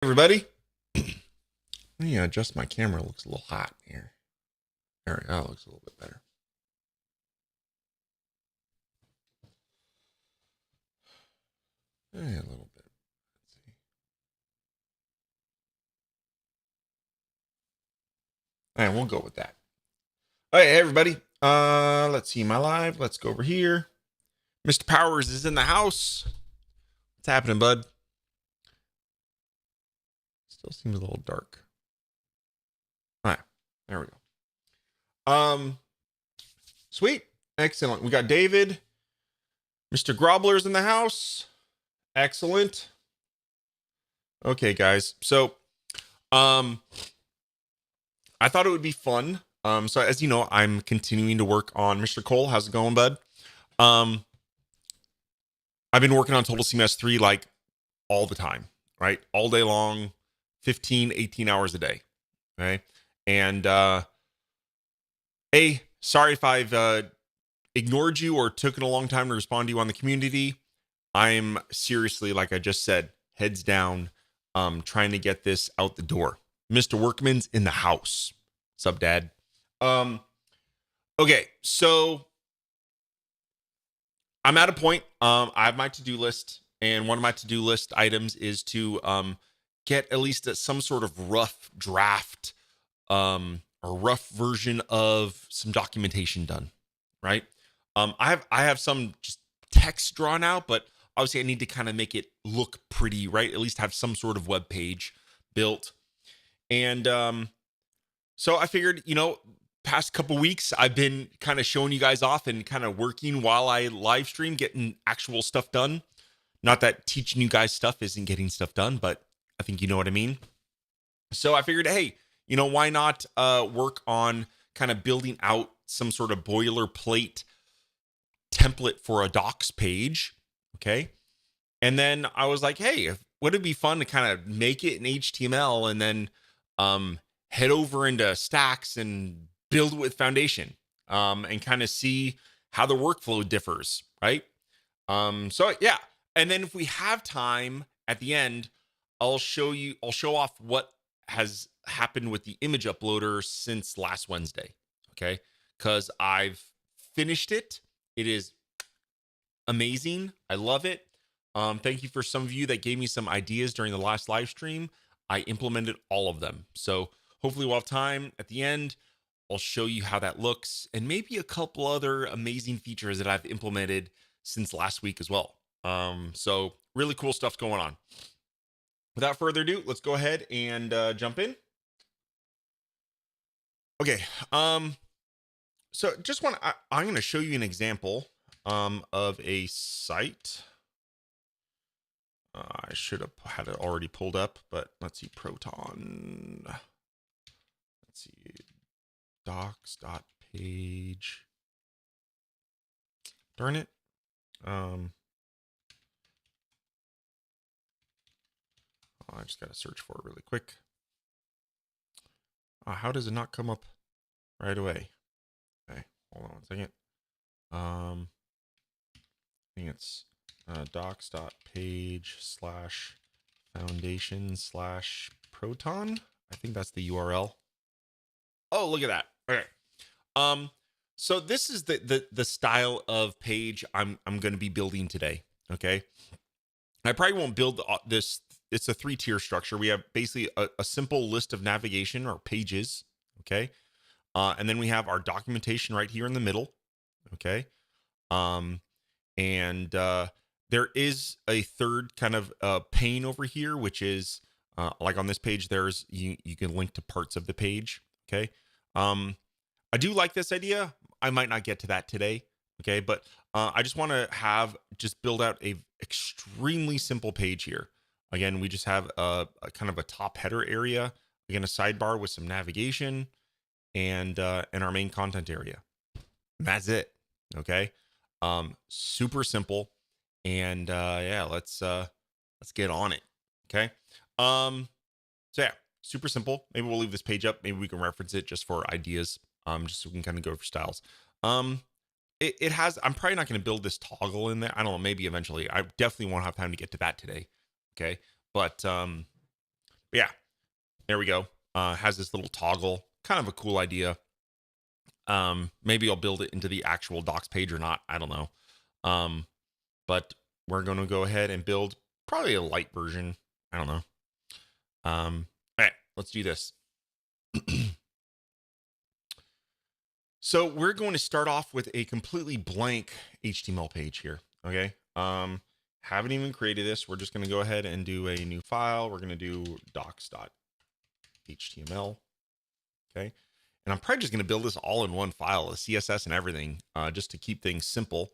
Everybody, let me adjust my camera. It looks a little hot here. There we go. It looks a little bit better. A little bit. Let's see. All right, we'll go with that. All right, hey, everybody. Let's see my live. Let's go over here. Mr. Powers is in the house. What's happening, bud? Still seems a little dark. All right, there we go. Sweet, excellent. We got David. Mr. Grobler's in the house. Excellent. Okay, guys. So, I thought it would be fun. So as you know, I'm continuing to work on Mr. Cole. How's it going, bud? I've been working on Total CMS 3 like all the time, right? All day long, 15, 18 hours a day. Okay. And sorry if I've ignored you or taken a long time to respond to you on the community. I'm seriously, like I just said, heads down, trying to get this out the door. Mr. Workman's in the house. Sup, Dad? Okay, so I'm at a point. I have my to-do list, and one of my to-do list items is to get at least some sort of rough draft or rough version of some documentation done, right? I have some just text drawn out, but obviously I need to kind of make it look pretty, right? At least have some sort of web page built. And so I figured, past couple weeks, I've been kind of showing you guys off and kind of working while I live stream, getting actual stuff done. Not that teaching you guys stuff isn't getting stuff done, but I think you know what I mean. So I figured, hey, why not work on kind of building out some sort of boilerplate template for a docs page, okay? And then I was like, hey, would it be fun to kind of make it in HTML and then head over into Stacks and build with Foundation and kind of see how the workflow differs, right? So yeah, and then if we have time at the end, I'll show off what has happened with the image uploader since last Wednesday, okay? Because I've finished it. It is amazing. I love it. Thank you for some of you that gave me some ideas during the last live stream. I implemented all of them. So hopefully we'll have time at the end. I'll show you how that looks and maybe a couple other amazing features that I've implemented since last week as well. So really cool stuff going on. Without further ado, let's go ahead and jump in. Okay. So just I'm going to show you an example of a site. I should have had it already pulled up, but let's see, Proton. Let's see, docs.page. Darn it. I just got to search for it really quick. How does it not come up right away? Okay, hold on one second. I think it's docs.page/foundation/proton. I think that's the URL. Oh, look at that. Okay. So this is the style of page I'm going to be building today. Okay. I probably won't build this. It's a 3-tier structure. We have basically a simple list of navigation or pages. Okay. And then we have our documentation right here in the middle. Okay. And there is a third kind of pane over here, which is like on this page, there's you can link to parts of the page. Okay. I do like this idea. I might not get to that today. Okay. But I just want to just build out a extremely simple page here. Again, we just have a kind of a top header area, again, a sidebar with some navigation and our main content area. And that's it. Okay. Super simple. And yeah, let's get on it. Okay. So yeah, super simple. Maybe we'll leave this page up. Maybe we can reference it just for ideas. Just so we can kind of go for styles. It has, I'm probably not going to build this toggle in there. I don't know, maybe eventually. I definitely won't have time to get to that today. Okay. But But yeah, there we go. Has this little toggle, kind of a cool idea. Maybe I'll build it into the actual docs page or not. I don't know. But we're going to go ahead and build probably a light version. I don't know. All right, let's do this. So we're going to start off with a completely blank HTML page here. Okay. Haven't even created this. We're just going to go ahead and do a new file. We're going to do docs.html. Okay. And I'm probably just going to build this all in one file, the CSS and everything, just to keep things simple.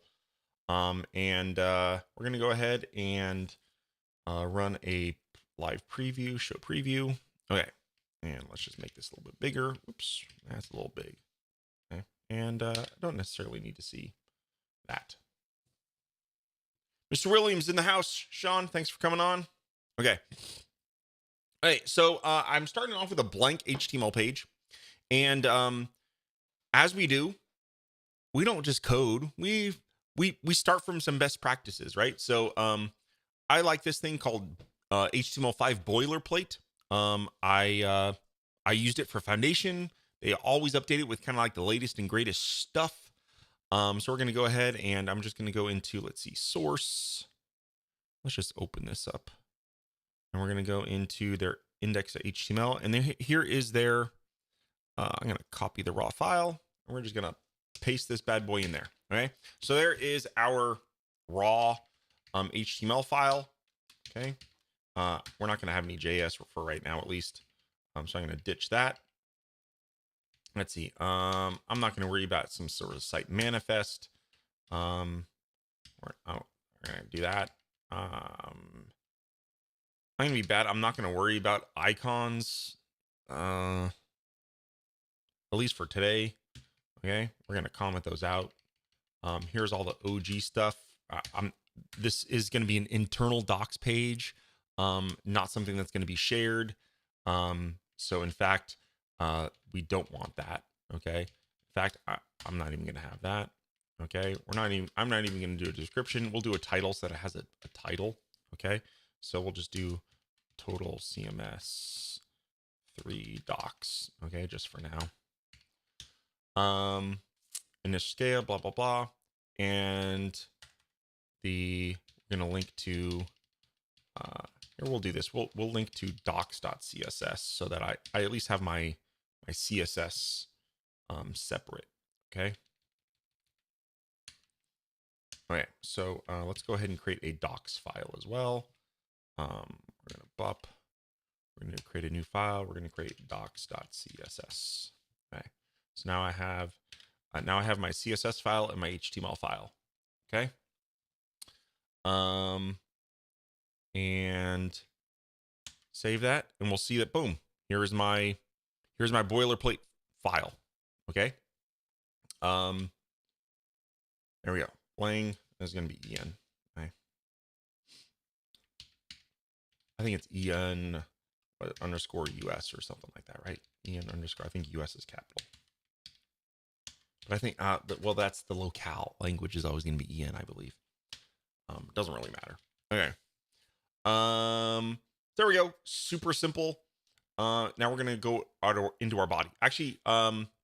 We're going to go ahead and run a live preview, show preview. Okay. And let's just make this a little bit bigger. Whoops, that's a little big. Okay. And I don't necessarily need to see that. Mr. Williams in the house. Sean, thanks for coming on. Okay. All right. So I'm starting off with a blank HTML page. And as we do, we don't just code. We start from some best practices, right? So I like this thing called HTML5 boilerplate. I used it for foundation. They always update it with kind of like the latest and greatest stuff. So we're going to go ahead and I'm just going to go into, let's see, source. Let's just open this up. And we're going to go into their index.html. And then here is their, I'm going to copy the raw file. And we're just going to paste this bad boy in there. Okay. So there is our raw HTML file. Okay. We're not going to have any JS for right now, at least. So I'm going to ditch that. Let's see. I'm not going to worry about some sort of site manifest. We're going to do that. I'm going to be bad. I'm not going to worry about icons, at least for today. Okay. We're going to comment those out. Here's all the OG stuff. This is going to be an internal docs page, not something that's going to be shared. So in fact, we don't want that. Okay. In fact, I'm not even going to have that. Okay. I'm not even going to do a description. We'll do a title so that it has a title. Okay. So we'll just do Total CMS 3 docs. Okay. Just for now. Initial scale, blah, blah, blah. And we're going to link to, here we'll do this. We'll link to docs.css so that I at least have my CSS separate. Okay. All right. So let's go ahead and create a docs file as well. We're going to bop. We're going to create a new file. We're going to create docs.css. Okay. So now I have my CSS file and my HTML file. Okay. And save that, and we'll see that. Boom. Here's my boilerplate file. Okay. There we go. Lang is going to be en. Okay. I think it's en underscore us or something like that, right? En underscore. I think us is capital. But I think well, that's the locale language is always going to be en, I believe. Doesn't really matter. Okay. There we go. Super simple. Now we're going to go into our body. Actually,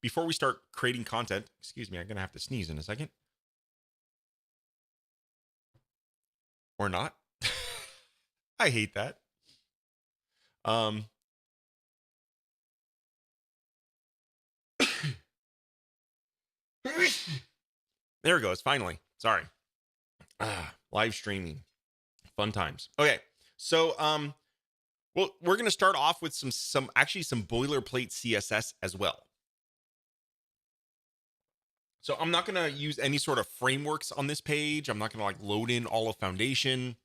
before we start creating content, excuse me, I'm going to have to sneeze in a second. Or not. I hate that. There it goes. Finally. Sorry. Live streaming. Fun times. Okay. So, well, we're going to start off with some boilerplate CSS as well. So I'm not going to use any sort of frameworks on this page. I'm not going to like load in all of Foundation.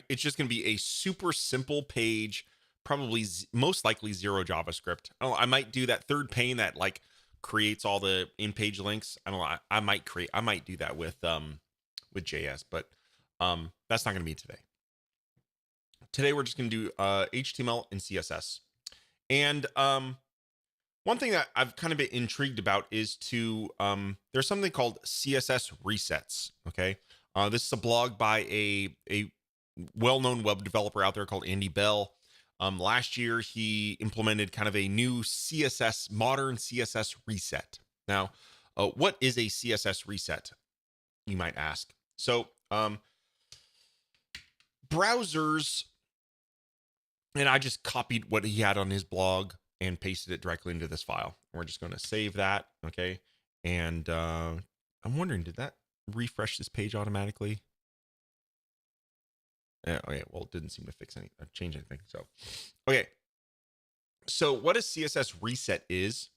It's just going to be a super simple page, probably most likely zero JavaScript. I might do that third pane that like creates all the in-page links. I don't know. I might do that with JS, but that's not going to be today. Today we're just going to do HTML and CSS. And one thing that I've kind of been intrigued about is there's something called CSS resets. Okay, this is a blog by a well-known web developer out there called Andy Bell. Last year, he implemented kind of a new CSS, modern CSS reset. Now, what is a CSS reset, you might ask? So, browsers, and I just copied what he had on his blog and pasted it directly into this file. We're just going to save that, okay? And I'm wondering, did that refresh this page automatically? Okay, well, it didn't seem to fix any, change anything. So, okay. So what a CSS reset is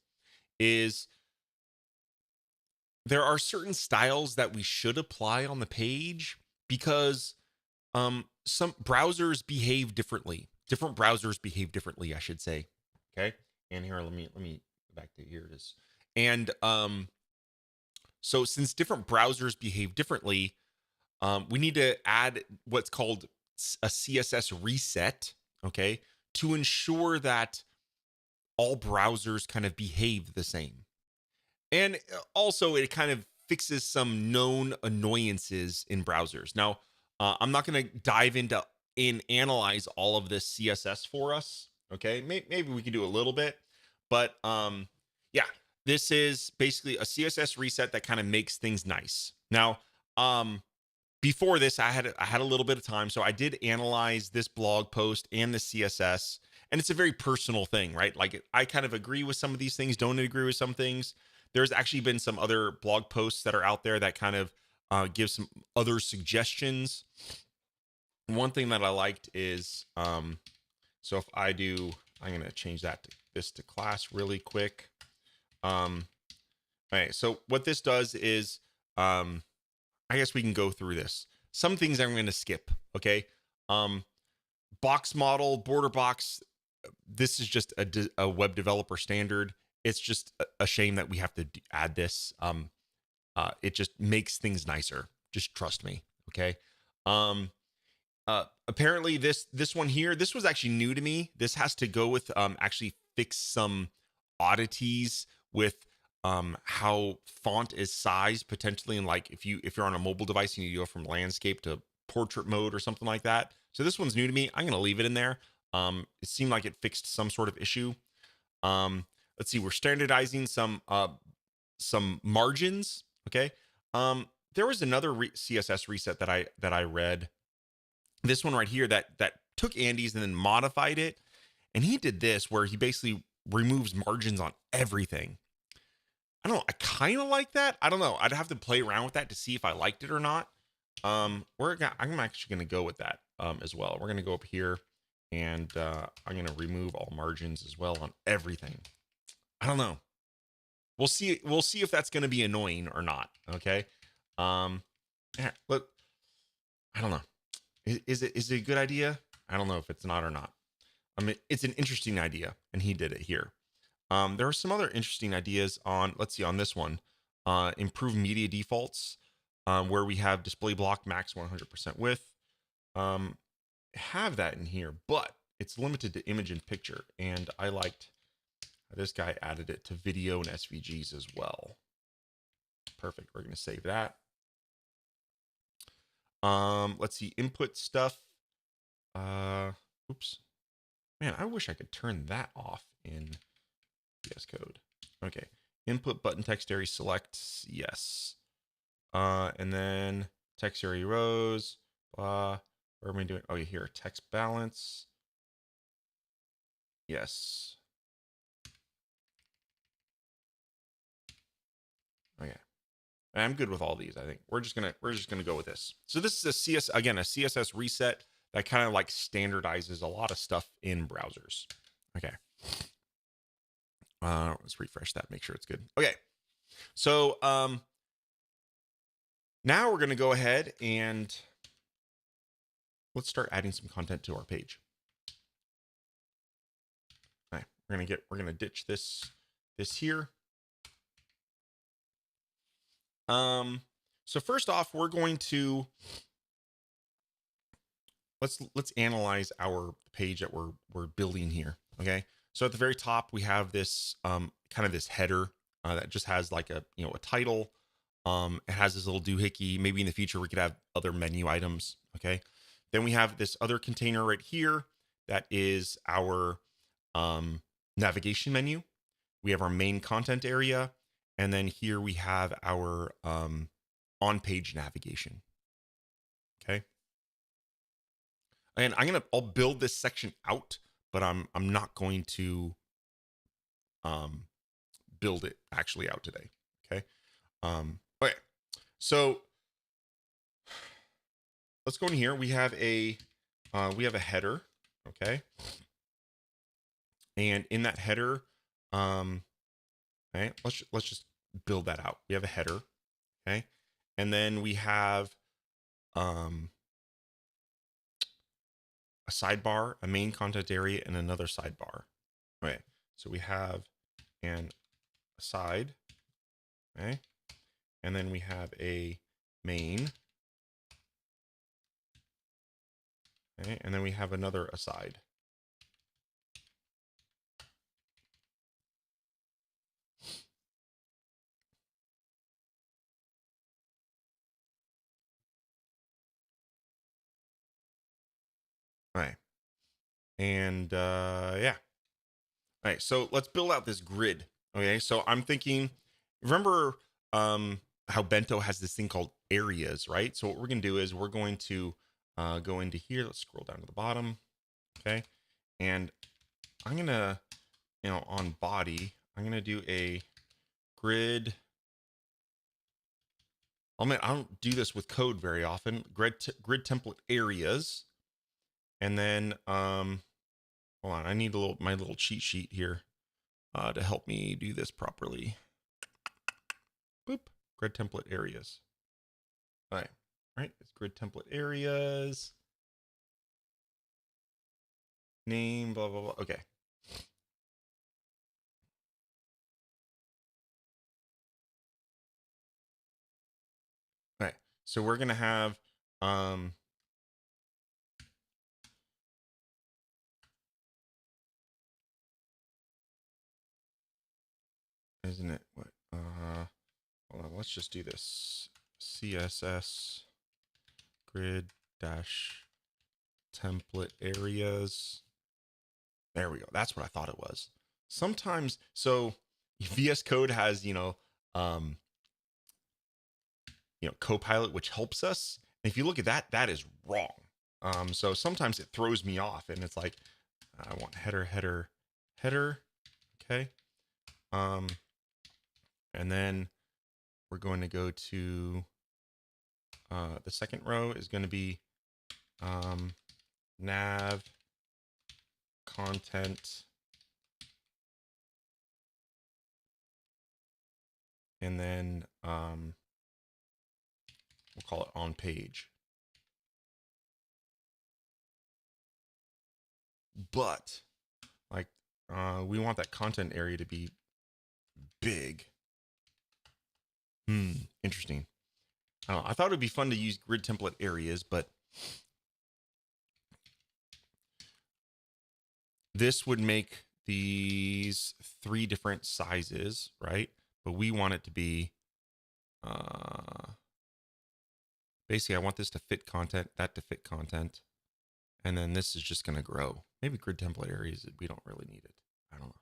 there are certain styles that we should apply on the page because some browsers behave differently. Different browsers behave differently, I should say. Okay. And here, let me go back to here it is. And so since different browsers behave differently, we need to add what's called a CSS reset, okay, to ensure that all browsers kind of behave the same. And also it kind of fixes some known annoyances in browsers. Now, I'm not going to dive into and analyze all of this CSS for us, okay? Maybe we can do a little bit, but yeah, this is basically a CSS reset that kind of makes things nice. Now, before this, I had a little bit of time, so I did analyze this blog post and the CSS, and it's a very personal thing, right? Like I kind of agree with some of these things, don't agree with some things. There's actually been some other blog posts that are out there that kind of give some other suggestions. One thing that I liked is, so if I do, I'm going to change this to class really quick. All right, so what this does is, I guess we can go through this. Some things I'm going to skip, okay? Box model, border box, this is just a web developer standard. It's just a shame that we have to add this. It just makes things nicer. Just trust me, okay? Apparently this one here, this was actually new to me. This has to go with actually fix some oddities with how font is sized potentially, and like if you're on a mobile device, you need to go from landscape to portrait mode or something like that. So this one's new to me. I'm gonna leave it in there. It seemed like it fixed some sort of issue. Let's see, we're standardizing some margins. Okay. There was another CSS reset that I read. This one right here that took Andy's and then modified it, and he did this where he basically removes margins on everything. I don't know. I kind of like that. I don't know. I'd have to play around with that to see if I liked it or not. I'm actually going to go with that as well. We're going to go up here and I'm going to remove all margins as well on everything. I don't know. We'll see if that's going to be annoying or not. Okay. Yeah, look, I don't know. Is it a good idea? I don't know if it's not or not. I mean, it's an interesting idea, and he did it here. There are some other interesting ideas on, let's see, on this one, improve media defaults, where we have display block max 100% width. Have that in here, but it's limited to image and picture. And I liked this guy added it to video and SVGs as well. Perfect. We're going to save that. Let's see, input stuff. Oops. Man, I wish I could turn that off in VS Code. Okay. Input button text area select, yes. And then text area rows, blah. Where am I doing? Oh, here, text balance. Yes. Okay. I'm good with all these. I think we're just gonna go with this. So this is a CSS reset that kind of like standardizes a lot of stuff in browsers. Okay. Let's refresh that, make sure it's good. Okay. So now we're gonna go ahead and let's start adding some content to our page. All right, we're gonna ditch this here. So first off, we're going to let's analyze our page that we're building here. Okay. So at the very top, we have this kind of this header that just has like a title. It has this little doohickey. Maybe in the future we could have other menu items. Okay. Then we have this other container right here that is our navigation menu. We have our main content area, and then here we have our on-page navigation. Okay. And I'll build this section out, but I'm not going to build it actually out today. Okay. Okay. So let's go in here. We have a header. Okay. And in that header, okay, let's just build that out. We have a header. Okay. And then we have a sidebar, a main content area, and another sidebar. Okay. So we have an aside. Okay. And then we have a main. Okay. And then we have another aside. All right. And yeah. All right. So let's build out this grid. Okay. So I'm thinking, remember how Bento has this thing called areas, right? So what we're going to do is we're going to go into here. Let's scroll down to the bottom. Okay. And I'm going to, on body, I'm going to do a grid. I don't do this with code very often. Grid template areas. And then, hold on, I need my little cheat sheet here to help me do this properly. Boop, grid template areas. All right, it's grid template areas. Name, blah, blah, blah. Okay. All right, so we're gonna have, isn't it, what, hold on, let's just do this. CSS grid dash template areas. There we go. That's what I thought it was. Sometimes, so VS Code has, Copilot, which helps us. And if you look at that, that is wrong. So sometimes it throws me off, and it's like, I want header. Okay. And then we're going to go to the second row is going to be nav content, and then we'll call it on page. But like we want that content area to be big. Interesting. I thought it'd be fun to use grid template areas, but this would make these 3 different sizes, right? But we want it to be, basically I want this to fit content, that to fit content. And then this is just going to grow. Maybe grid template areas, we don't really need it. I don't know.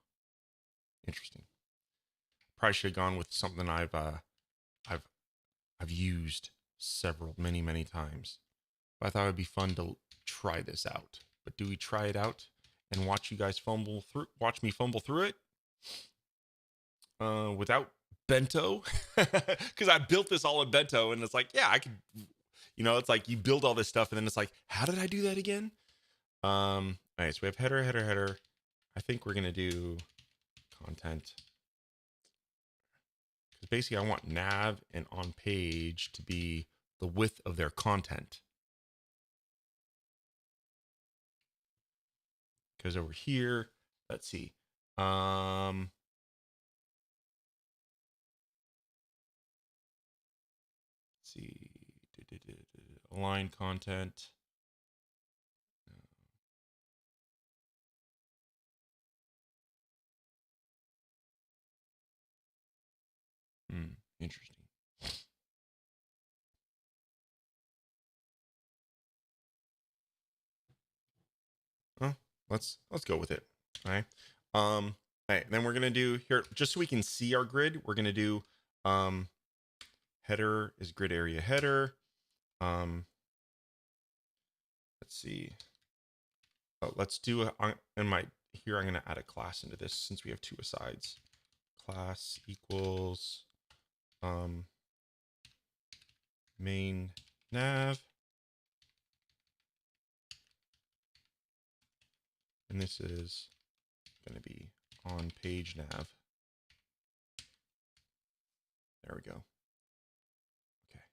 Interesting. Probably should have gone with something I've used many times. But I thought it'd be fun to try this out. But do we try it out and watch you guys watch me fumble through it? Without Bento? Because I built this all in Bento, and it's like, yeah, I could, it's like you build all this stuff, and then it's like, how did I do that again? All right, so we have header. I think we're gonna do content. Because basically I want nav and on page to be the width of their content. Because over here, let's see. Let's see. Align content. Interesting. Huh? let's go with it. All right. All right. Then we're gonna do here, just so we can see our grid. We're gonna do header is grid area header. Let's see. Let's do in my here. I'm gonna add a class into this since we have two asides. Class equals main nav, and this is going to be on page nav. There we go. Okay.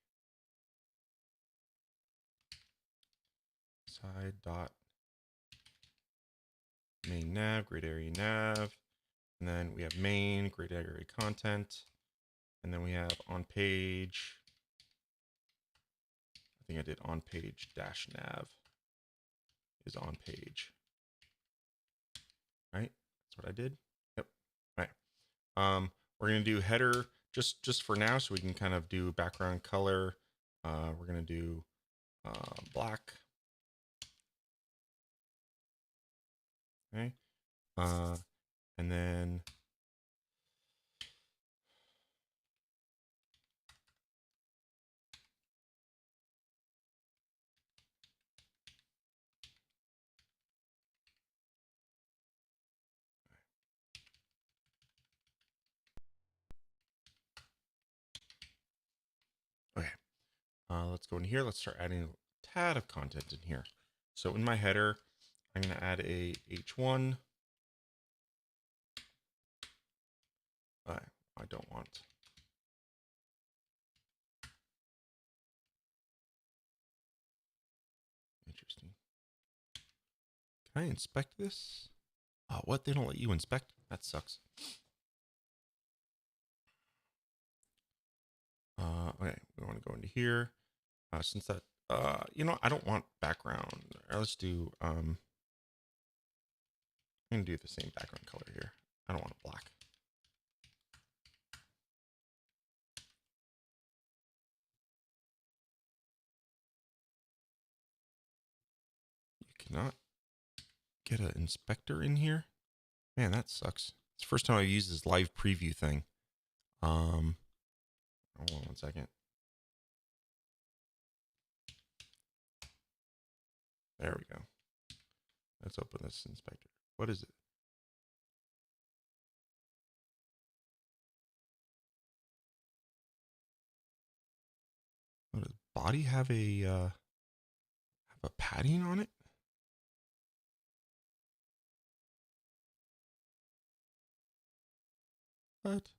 Side dot main nav, grid area nav, and then we have main grid area content, and then we have on page. I think I did on page dash nav is on page. Right? That's what I did. Yep. Right. We're gonna do header just for now, so we can kind of do background color. We're gonna do black. Okay. And then okay. Let's go in here. Let's start adding a tad of content in here. So in my header, I'm going to add a H1. I don't want. Interesting. Can I inspect this? Oh, what? They don't let you inspect? That sucks. Okay, we want to go into here. Since that, you know, I don't want background. Let's do, I'm going to do the same background color here. I don't want it black. You cannot get an inspector in here. Man, that sucks. It's the first time I've used this live preview thing. Hold on 1 second. There we go. Let's open this inspector. What is it? What does body have a padding on it? What?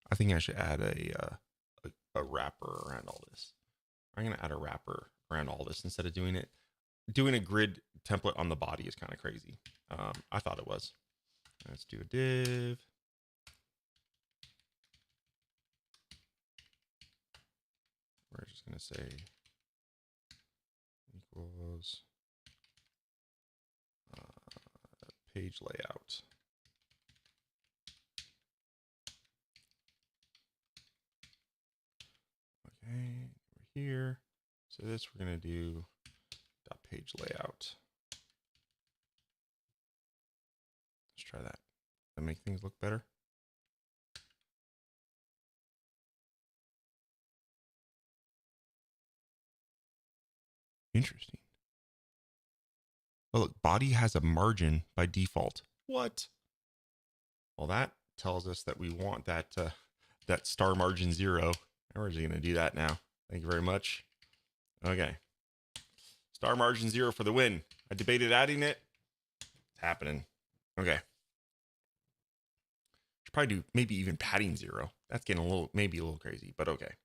I think I should add a wrapper around all this. I'm gonna add a wrapper around all this instead of doing a grid template on the body is kind of crazy. I thought it was. Let's do a div. We're just gonna say equals page layout. Okay, we're here. So this we're gonna do dot page layout. Let's try that. That make things look better. Interesting. Oh, look, body has a margin by default. What? Well, that tells us that we want that that star margin 0. And we're just going to do that now. Thank you very much. Okay. Star margin 0 for the win. I debated adding it. It's happening. Okay. Should probably do maybe even padding 0. That's getting maybe a little crazy, but okay.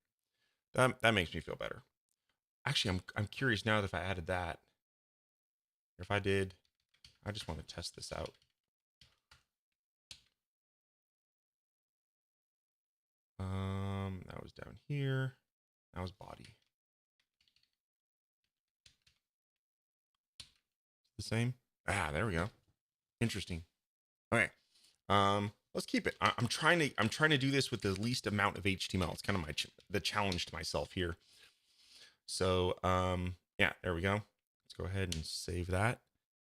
That makes me feel better. Actually, I'm curious now that if I added that, if I did, I just want to test this out. That was down here. That was body. The same. Ah, there we go. Interesting. Okay. let's keep it. I'm trying to do this with the least amount of HTML. It's kind of the challenge to myself here. So yeah, there we go. Let's go ahead and save that.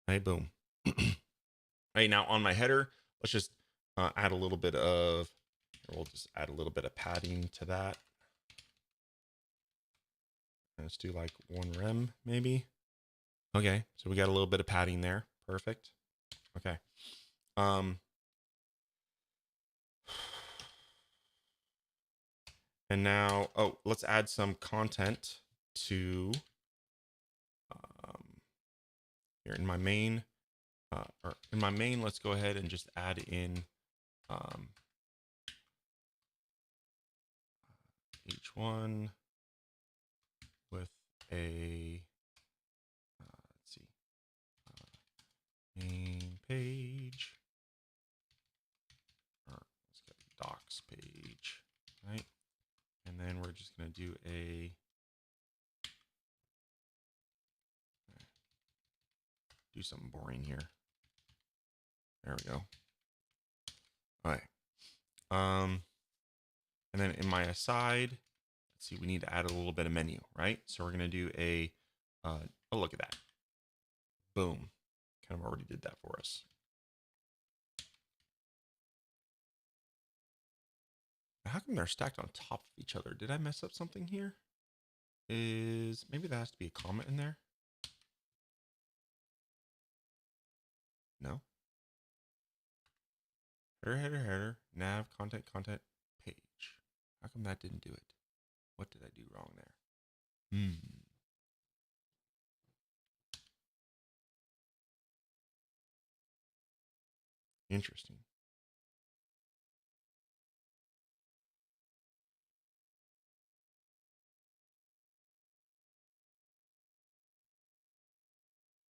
Hey, boom. Right, now on my header, let's just add a little bit of, we'll just add a little bit of padding to that. Let's do like 1 rem maybe. Okay, so we got a little bit of padding there. Perfect. Okay. And now, oh, let's add some content to here in my main, or in my main, let's go ahead and just add in each one with a, let's see, main page, or let's get docs page, right? And then we're just going to do do something boring here. There we go. All right. And then in my aside, let's see, we need to add a little bit of menu, right? So we're going to do a, oh, look at that. Boom. Kind of already did that for us. How come they're stacked on top of each other? Did I mess up something here? Maybe there has to be a comment in there? No. Header, nav, content, page. How come that didn't do it? What did I do wrong there? Interesting.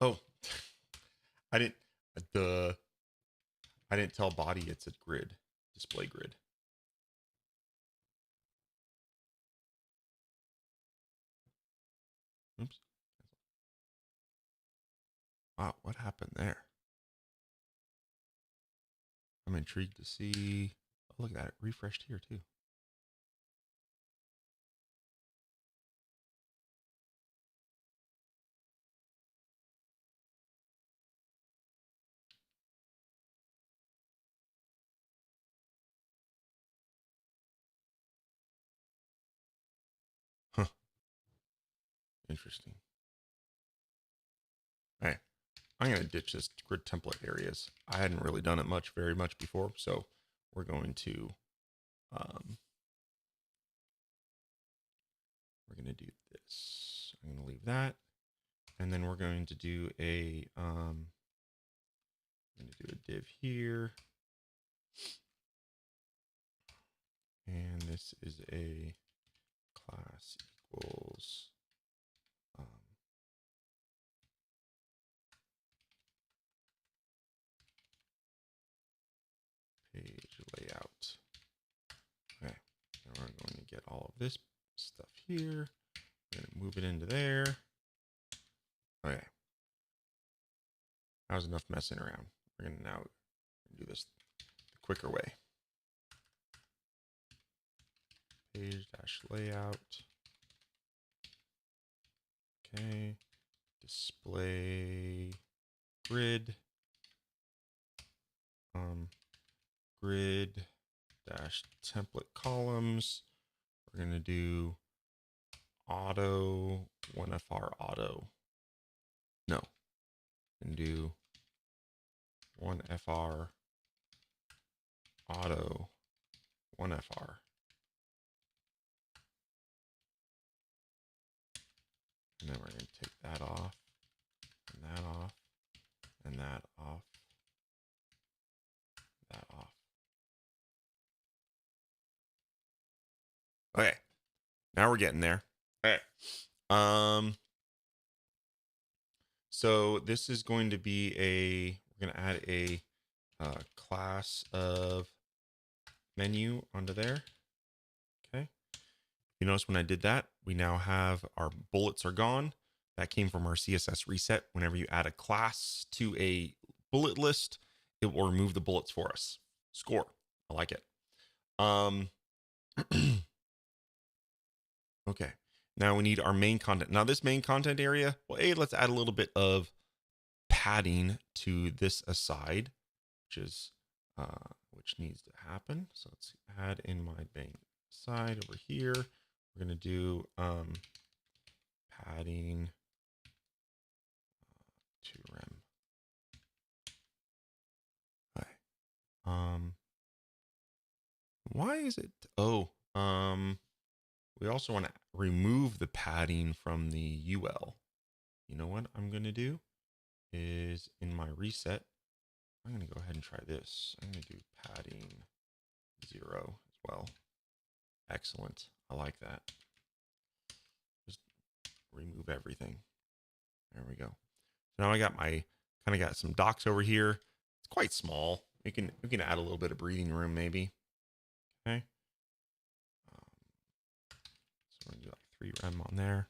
Oh, I didn't tell body it's a grid, display grid. Oops. Wow, what happened there? I'm intrigued to see. Oh, look at that. It refreshed here too. Huh. Interesting. All right. I'm going to ditch this grid template areas. I hadn't really done it very much before. So we're going to, do this. I'm going to leave that. And then we're going to do a, I'm going to do a div here. And this is a class equals, page layout. Okay, now we're going to get all of this stuff here. We're going to move it into there. Okay, that was enough messing around. We're going to now do this the quicker way. Page dash layout. Okay, display grid. Grid dash template columns. We're going to do auto 1FR auto. No, and do 1FR auto 1FR. And then we're going to take that off, and that off, and that off, that off. Okay, now we're getting there. Okay. So this is going to be we're going to add a class of menu onto there. Okay. You notice when I did that, we now have our bullets are gone. That came from our CSS reset. Whenever you add a class to a bullet list, it will remove the bullets for us. Score. I like it. Um, okay. Now we need our main content. Now this main content area, well, let's add a little bit of padding to this aside, which needs to happen. So let's add in my main side over here. We're going to do padding to rem. Okay. Why is it? Oh, we also want to remove the padding from the UL. You know what I'm going to do is in my reset, I'm going to go ahead and try this. I'm going to do padding 0 as well. Excellent. I like that. Just remove everything. There we go. So now I got my kind of got some docs over here. It's quite small. We can add a little bit of breathing room maybe. Okay. So we're gonna do like 3 rem on there.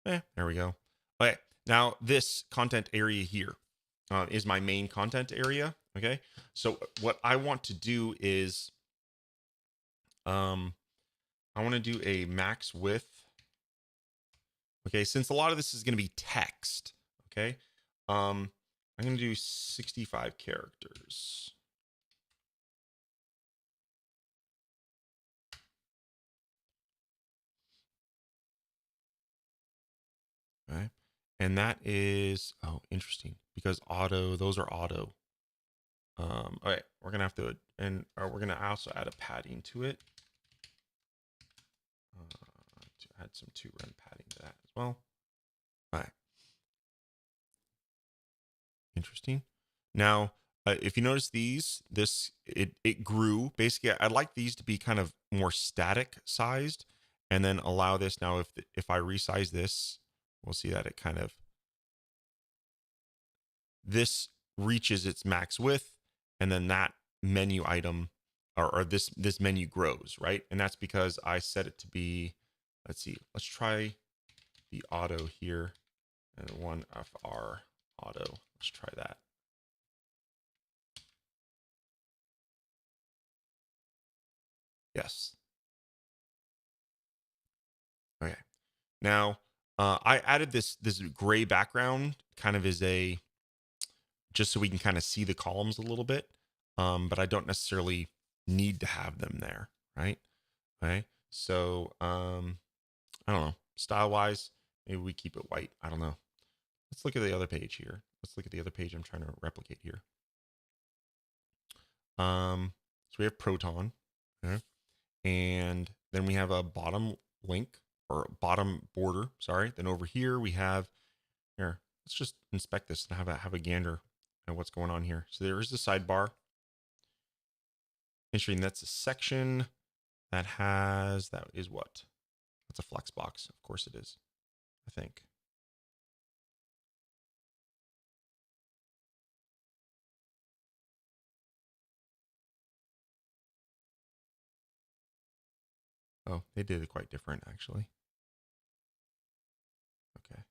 There we go. Okay. Now this content area here is my main content area. Okay. So what I want to do is, I want to do a max width. Okay. Since a lot of this is going to be text. Okay. I'm going to do 65 characters. Okay. And that is, oh, interesting, because those are auto. All right, we're going to have to, we're going to also add a padding to it. To add some 2 rem padding to that as well. All right. Interesting. Now, if you notice it grew. Basically, I'd like these to be kind of more static sized, and then allow this. Now, if I resize this, we'll see that it kind of, this reaches its max width, and then that menu item or this menu grows, right? And that's because I set it to be, let's see, let's try the auto here, and 1FR auto. Let's try that. Yes. Okay. Now, I added this gray background kind of as a, just so we can kind of see the columns a little bit, but I don't necessarily need to have them there, right? Okay. So, I don't know, style wise, maybe we keep it white. I don't know. Let's look at the other page here. Let's look at the other page I'm trying to replicate here. So we have Proton, okay? And then we have a bottom link or bottom border. Sorry. Then over here we have, here. Let's just inspect this and have a gander at what's going on here. So there is the sidebar. Interesting. That's a section that is what? That's a flex box. Of course it is, I think. Oh, they did it quite different, actually. Okay.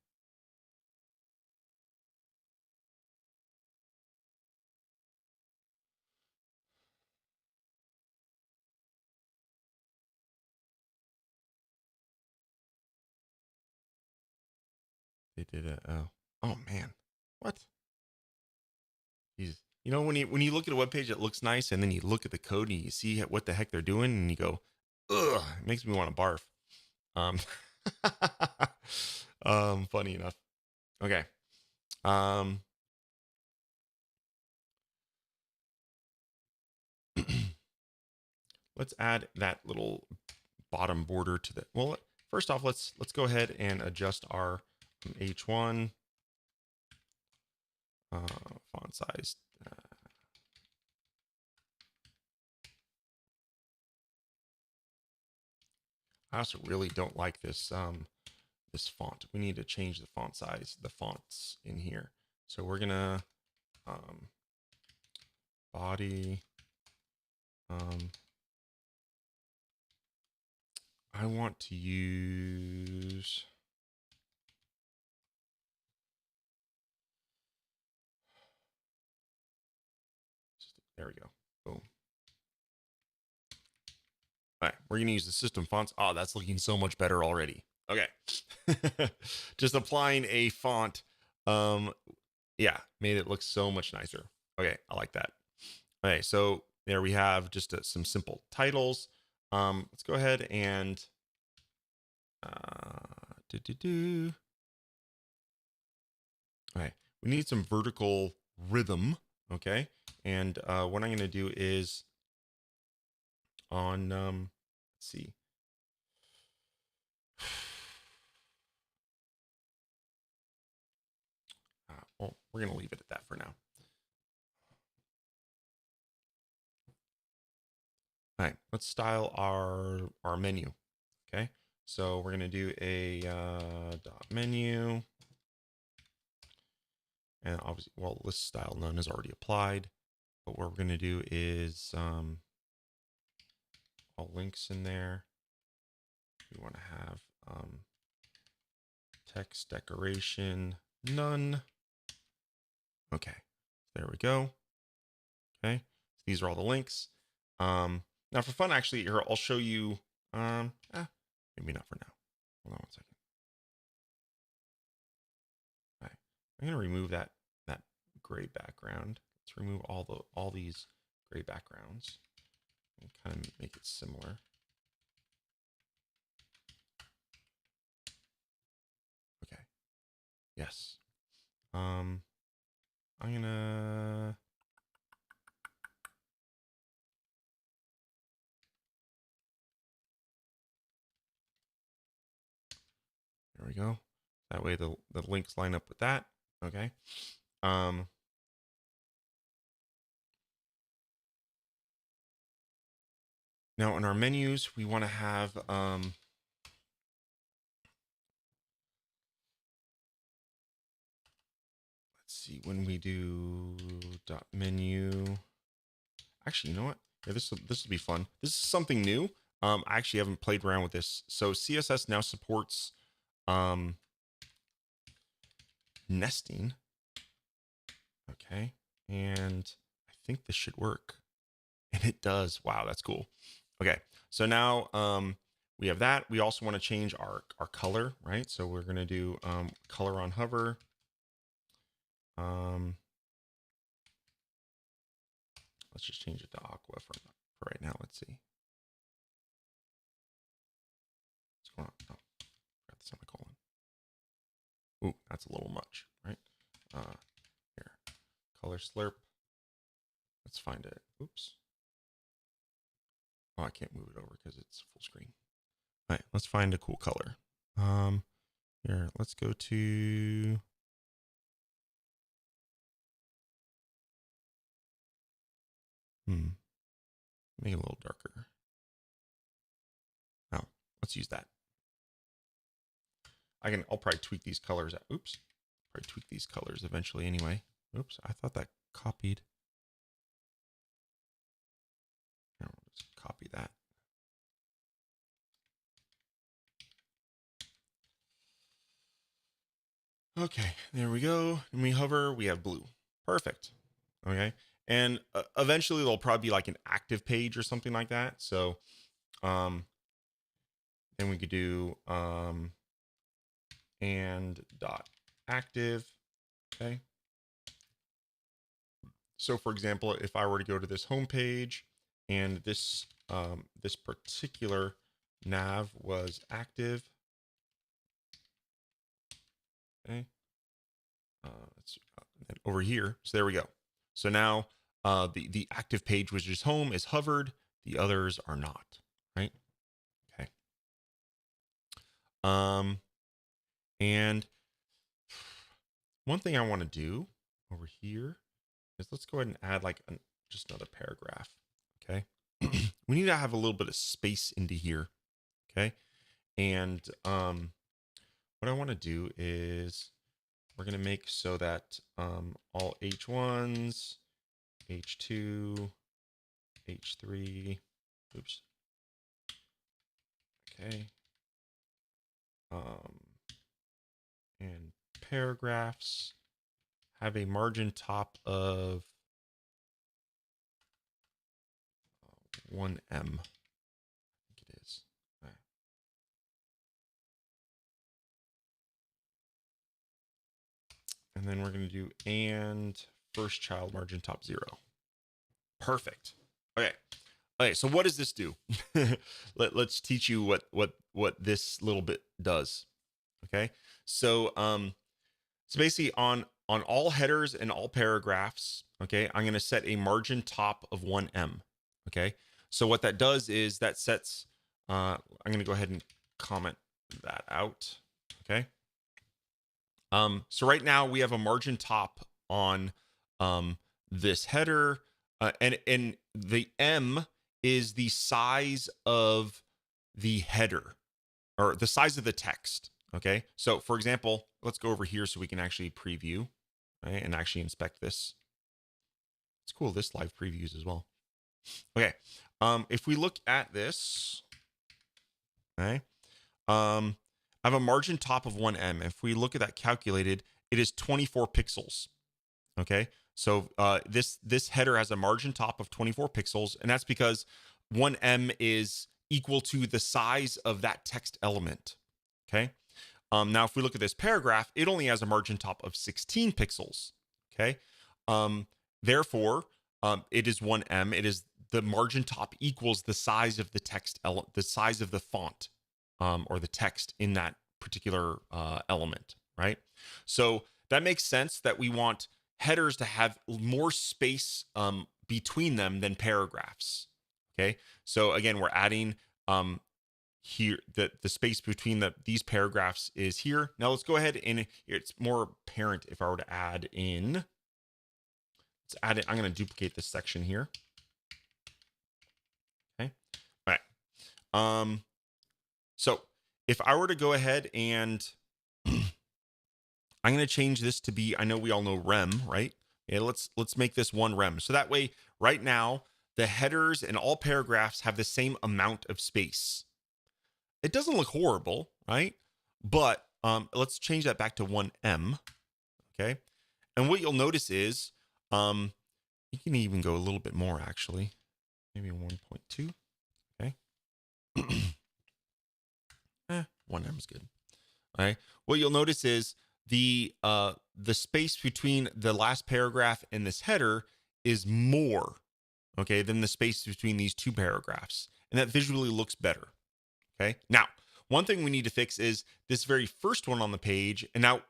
They did it. Oh man. What? Jeez. You know, when you look at a web page, it looks nice, and then you look at the code and you see what the heck they're doing, and you go, ugh, it makes me want to barf. Um, funny enough. Okay. Let's add that little bottom border to the, well, first off, let's go ahead and adjust our H1 font size. I also really don't like this this font. We need to change the font size, the fonts in here. So we're gonna body. I want to use, there we go. Boom. All right, we're gonna use the system fonts. Oh, that's looking so much better already. Okay. Just applying a font. Yeah, made it look so much nicer. Okay, I like that. Okay, so there we have just some simple titles. Let's go ahead and Okay, we need some vertical rhythm. Okay, and what I'm going to do is on let's see. Well, we're going to leave it at that for now. All right, let's style our menu. Okay, so we're going to do a dot menu. And obviously, well, list style none is already applied. But what we're going to do is all links in there. We want to have text decoration none. Okay, there we go. Okay, so these are all the links. Now for fun, actually, here I'll show you. Maybe not for now. Hold on one second. All right, I'm gonna remove that gray background. Let's remove all these gray backgrounds and kind of make it similar. Okay. Yes. I'm gonna. There we go. That way the links line up with that. Okay. Now in our menus, we want to have let's see, when we do dot menu. Actually, you know what? Yeah, this will be fun. This is something new. I actually haven't played around with this. So CSS now supports nesting. Okay. And I think this should work. And it does. Wow, that's cool. Okay. So now we have that. We also want to change our color, right? So we're going to do color on hover. Let's just change it to aqua for right now. Let's see. What's going on? Oh, got the semicolon. Ooh, that's a little much, right? Here, color slurp. Let's find it. Oops. Oh, I can't move it over because it's full screen. All right, let's find a cool color. Here, let's go to. Make it a little darker. Oh, let's use that. I'll probably tweak these colors. Oops. Probably tweak these colors eventually anyway. Oops, I thought that copied. Now we'll just copy that. Okay, there we go. And we hover, we have blue. Perfect. Okay. And eventually there'll probably be like an active page or something like that. So then we could do and dot active. Okay. So for example, if I were to go to this home page and this this particular nav was active. Okay. Over here. So there we go. So now the active page, which is home, is hovered. The others are not, right? Okay. And one thing I want to do over here is let's go ahead and add like just another paragraph. Okay. We need to have a little bit of space into here. Okay. And what I want to do is we're going to make so that all H1s, H2, H3, oops. Okay. And paragraphs have a margin top of 1M. And then we're going to do and first child margin top 0. Perfect. Okay. Okay, so what does this do? Let's teach you what this little bit does. Okay. So so basically on all headers and all paragraphs, okay, I'm going to set a margin top of 1M. Okay. So what that does is that sets I'm going to go ahead and comment that out. Okay. So right now we have a margin top on this header, and the M is the size of the header or the size of the text. Okay. So for example, let's go over here so we can actually preview, right, and actually inspect this. It's cool. This live previews as well. Okay. If we look at this, okay, I have a margin top of 1M. If we look at that calculated, it is 24 pixels. Okay. So this header has a margin top of 24 pixels, and that's because 1M is equal to the size of that text element. Okay. Now, if we look at this paragraph, it only has a margin top of 16 pixels. Okay. Therefore, it is 1M. It is the margin top equals the size of the text element, the size of the font, or the text in that particular element, right? So that makes sense that we want headers to have more space between them than paragraphs. Okay. So again, we're adding here the space between these paragraphs is here. Now let's go ahead and it's more apparent if I were to add in. Let's add it. I'm going to duplicate this section here. Okay. All right. So if I were to go ahead and I'm going to change this to be, I know we all know rem, right? Yeah, let's make this 1 rem. So that way, right now, the headers and all paragraphs have the same amount of space. It doesn't look horrible, right? But let's change that back to 1M, okay? And what you'll notice is, you can even go a little bit more, actually. Maybe 1.2, okay? 1M is good. All right. What you'll notice is the space between the last paragraph and this header is more, okay, than the space between these two paragraphs, and that visually looks better. Okay. Now, one thing we need to fix is this very first one on the page, and now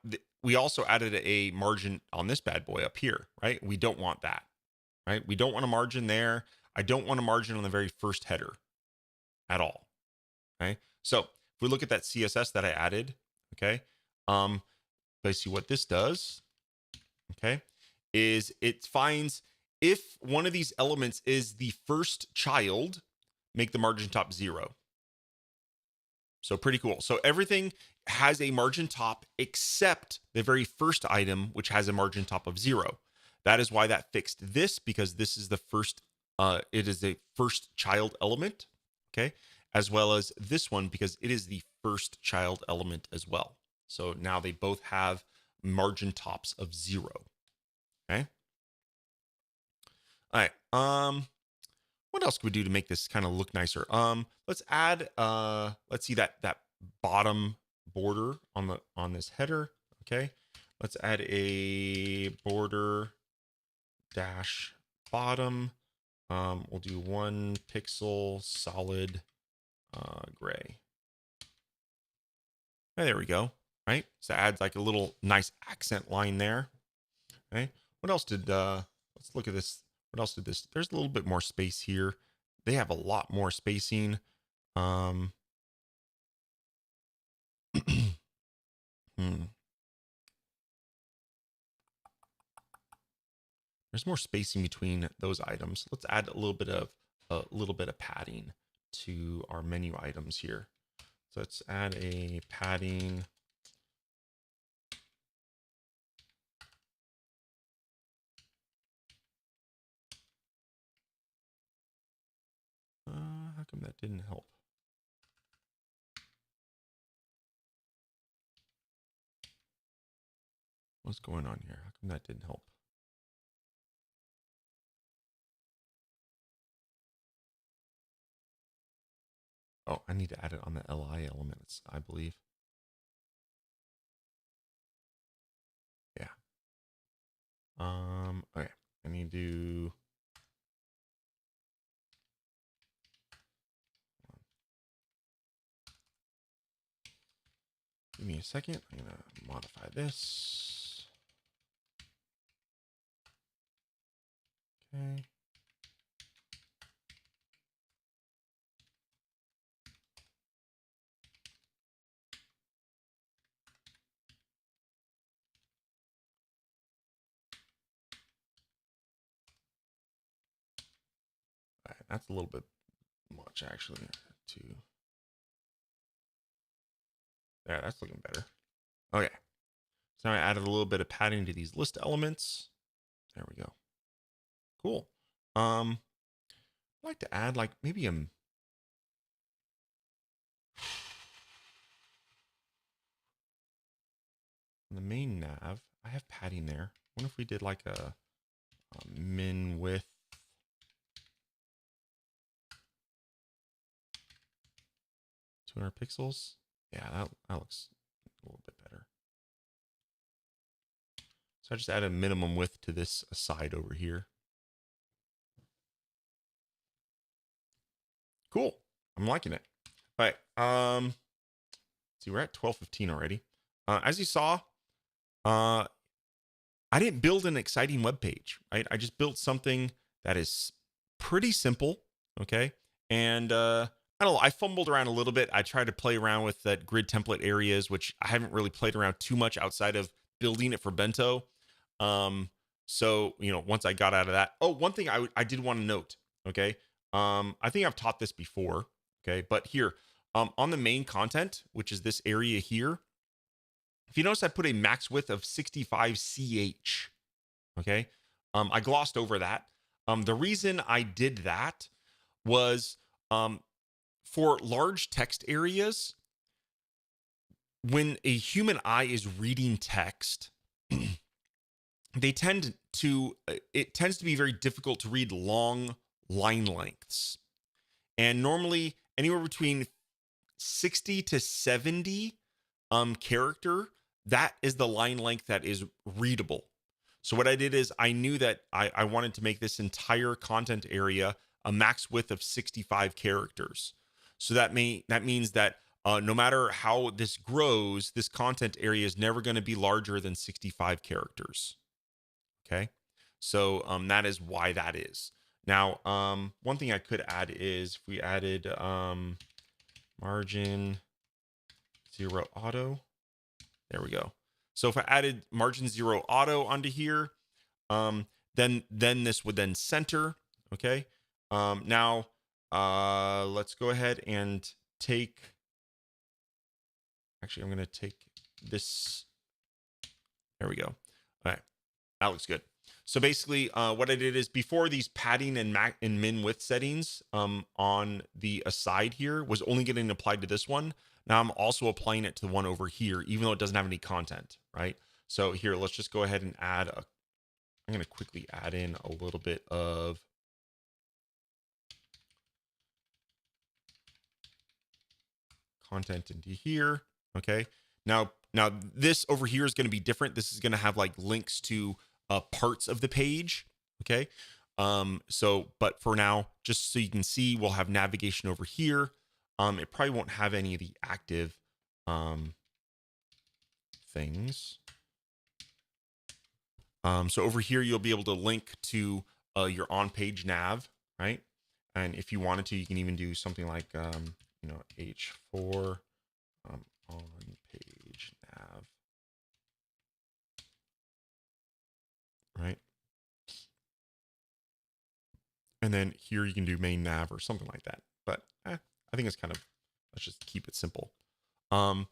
we also added a margin on this bad boy up here, right? We don't want that, right? We don't want a margin there. I don't want a margin on the very first header at all. Okay. So if we look at that CSS that I added, okay, basically what this does, okay, is it finds if one of these elements is the first child, make the margin top 0. So pretty cool. So everything has a margin top except the very first item, which has a margin top of 0. That is why that fixed this, because this is the first, it is a first child element, okay, as well as this one because it is the first child element as well. So now they both have margin tops of 0. Okay. All right. What else could we do to make this kind of look nicer? Let's add let's see that bottom border on this header. Okay. Let's add a border dash bottom. We'll do 1 pixel solid gray. And there we go. Right. So it adds like a little nice accent line there. Okay. What else did let's look at this. What else did this? There's a little bit more space here. They have a lot more spacing. There's more spacing between those items. Let's add a little bit of padding to our menu items here. So let's add a padding. How come that didn't help? What's going on here? How come that didn't help? Oh, I need to add it on the LI elements, I believe. Yeah. Okay, I need to. Give me a second. I'm gonna modify this. Okay. All right, that's a little bit much actually. Yeah, that's looking better. Okay. So now I added a little bit of padding to these list elements. There we go. Cool. I'd like to add like maybe the main nav. I have padding there. What if we did like a min width 200 pixels? Yeah, that looks a little bit better. So I just added minimum width to this aside over here. Cool. I'm liking it. All right. See, we're at 12:15 already. As you saw, I didn't build an exciting web page, right? I just built something that is pretty simple, okay? And I don't know, I fumbled around a little bit. I tried to play around with that grid template areas, which I haven't really played around too much outside of building it for Bento. So, once I got out of that, one thing I did want to note, okay? I think I've taught this before, okay? But here, on the main content, which is this area here, if you notice, I put a max width of 65 CH. Okay. I glossed over that. The reason I did that was for large text areas, when a human eye is reading text, it tends to be very difficult to read long line lengths. And normally anywhere between 60 to 70 character, that is the line length that is readable. So what I did is I knew that I wanted to make this entire content area a max width of 65 characters. So that means that no matter how this grows, this content area is never going to be larger than 65 characters. Okay, so that is why that is. Now, one thing I could add is if we added margin 0 auto. There we go. So if I added margin 0 auto onto here, then this would then center. Okay. Now let's go ahead and take. Actually, I'm going to take this. There we go. All right, that looks good. So basically, what I did is before these padding and min width settings on the aside here was only getting applied to this one. Now I'm also applying it to the one over here, even though it doesn't have any content, right? So here, let's just go ahead and add I'm going to quickly add in a little bit of content into here. Okay. Now this over here is going to be different. This is going to have like links to parts of the page. Okay. But for now, just so you can see, we'll have navigation over here. It probably won't have any of the active things. So over here, you'll be able to link to your on-page nav, right? And if you wanted to, you can even do something like, H4 on-page nav, right? And then here you can do main nav or something like that. But I think it's let's just keep it simple. So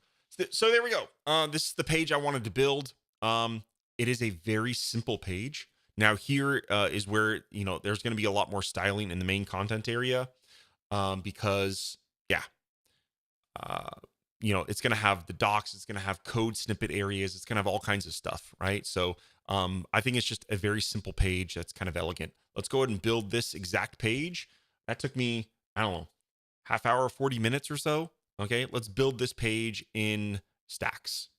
there we go. This is the page I wanted to build. It is a very simple page. Now here is where, there's going to be a lot more styling in the main content area because, yeah, it's going to have the docs. It's going to have code snippet areas. It's going to have all kinds of stuff, right? So I think it's just a very simple page that's kind of elegant. Let's go ahead and build this exact page. That took me, I don't know, half hour, 40 minutes or so. Okay, let's build this page in Stacks.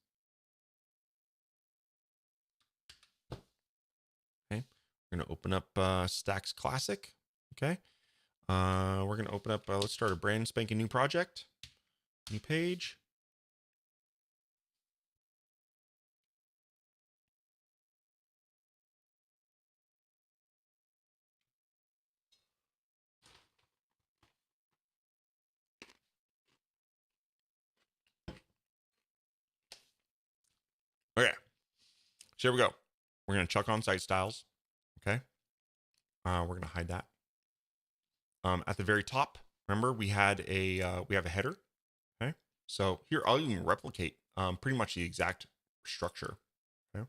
We're going to open up Stacks Classic. Okay. We're going to open up, let's start a brand spanking new project, new page. Okay. So here we go. We're going to chuck on site styles. Okay. We're going to hide that. At the very top, remember we have a header. Okay. So here I'll even replicate pretty much the exact structure. Okay.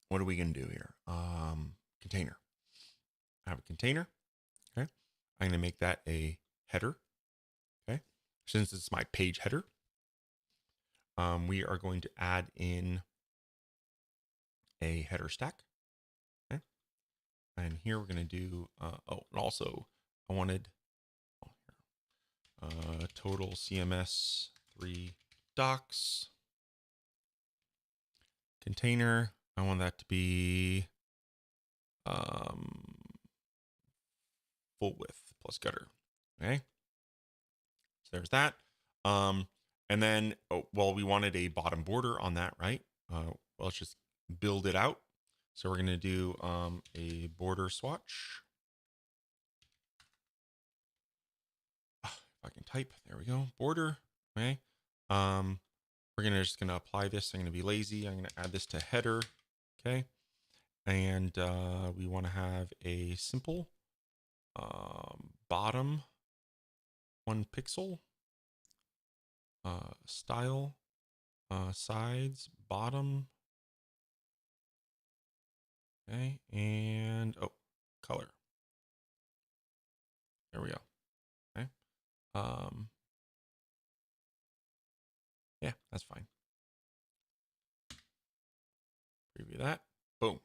What are we going to do here? Container. I have a container. Okay. I'm going to make that a header. Okay. Since it's my page header, we are going to add in a header stack. Okay. And here we're going to do, and also I wanted Total CMS 3 docs container. I want that to be full width plus gutter. Okay. So there's that. And then, we wanted a bottom border on that, right? Well, let's just build it out. So we're going to do a border swatch. If I can type, there we go. Border. Okay. We're just going to apply this. I'm going to be lazy. I'm going to add this to header. Okay. And we want to have a simple bottom 1 pixel style sides bottom. Okay. And color. There we go. Okay. Yeah, that's fine. Preview that. Boom.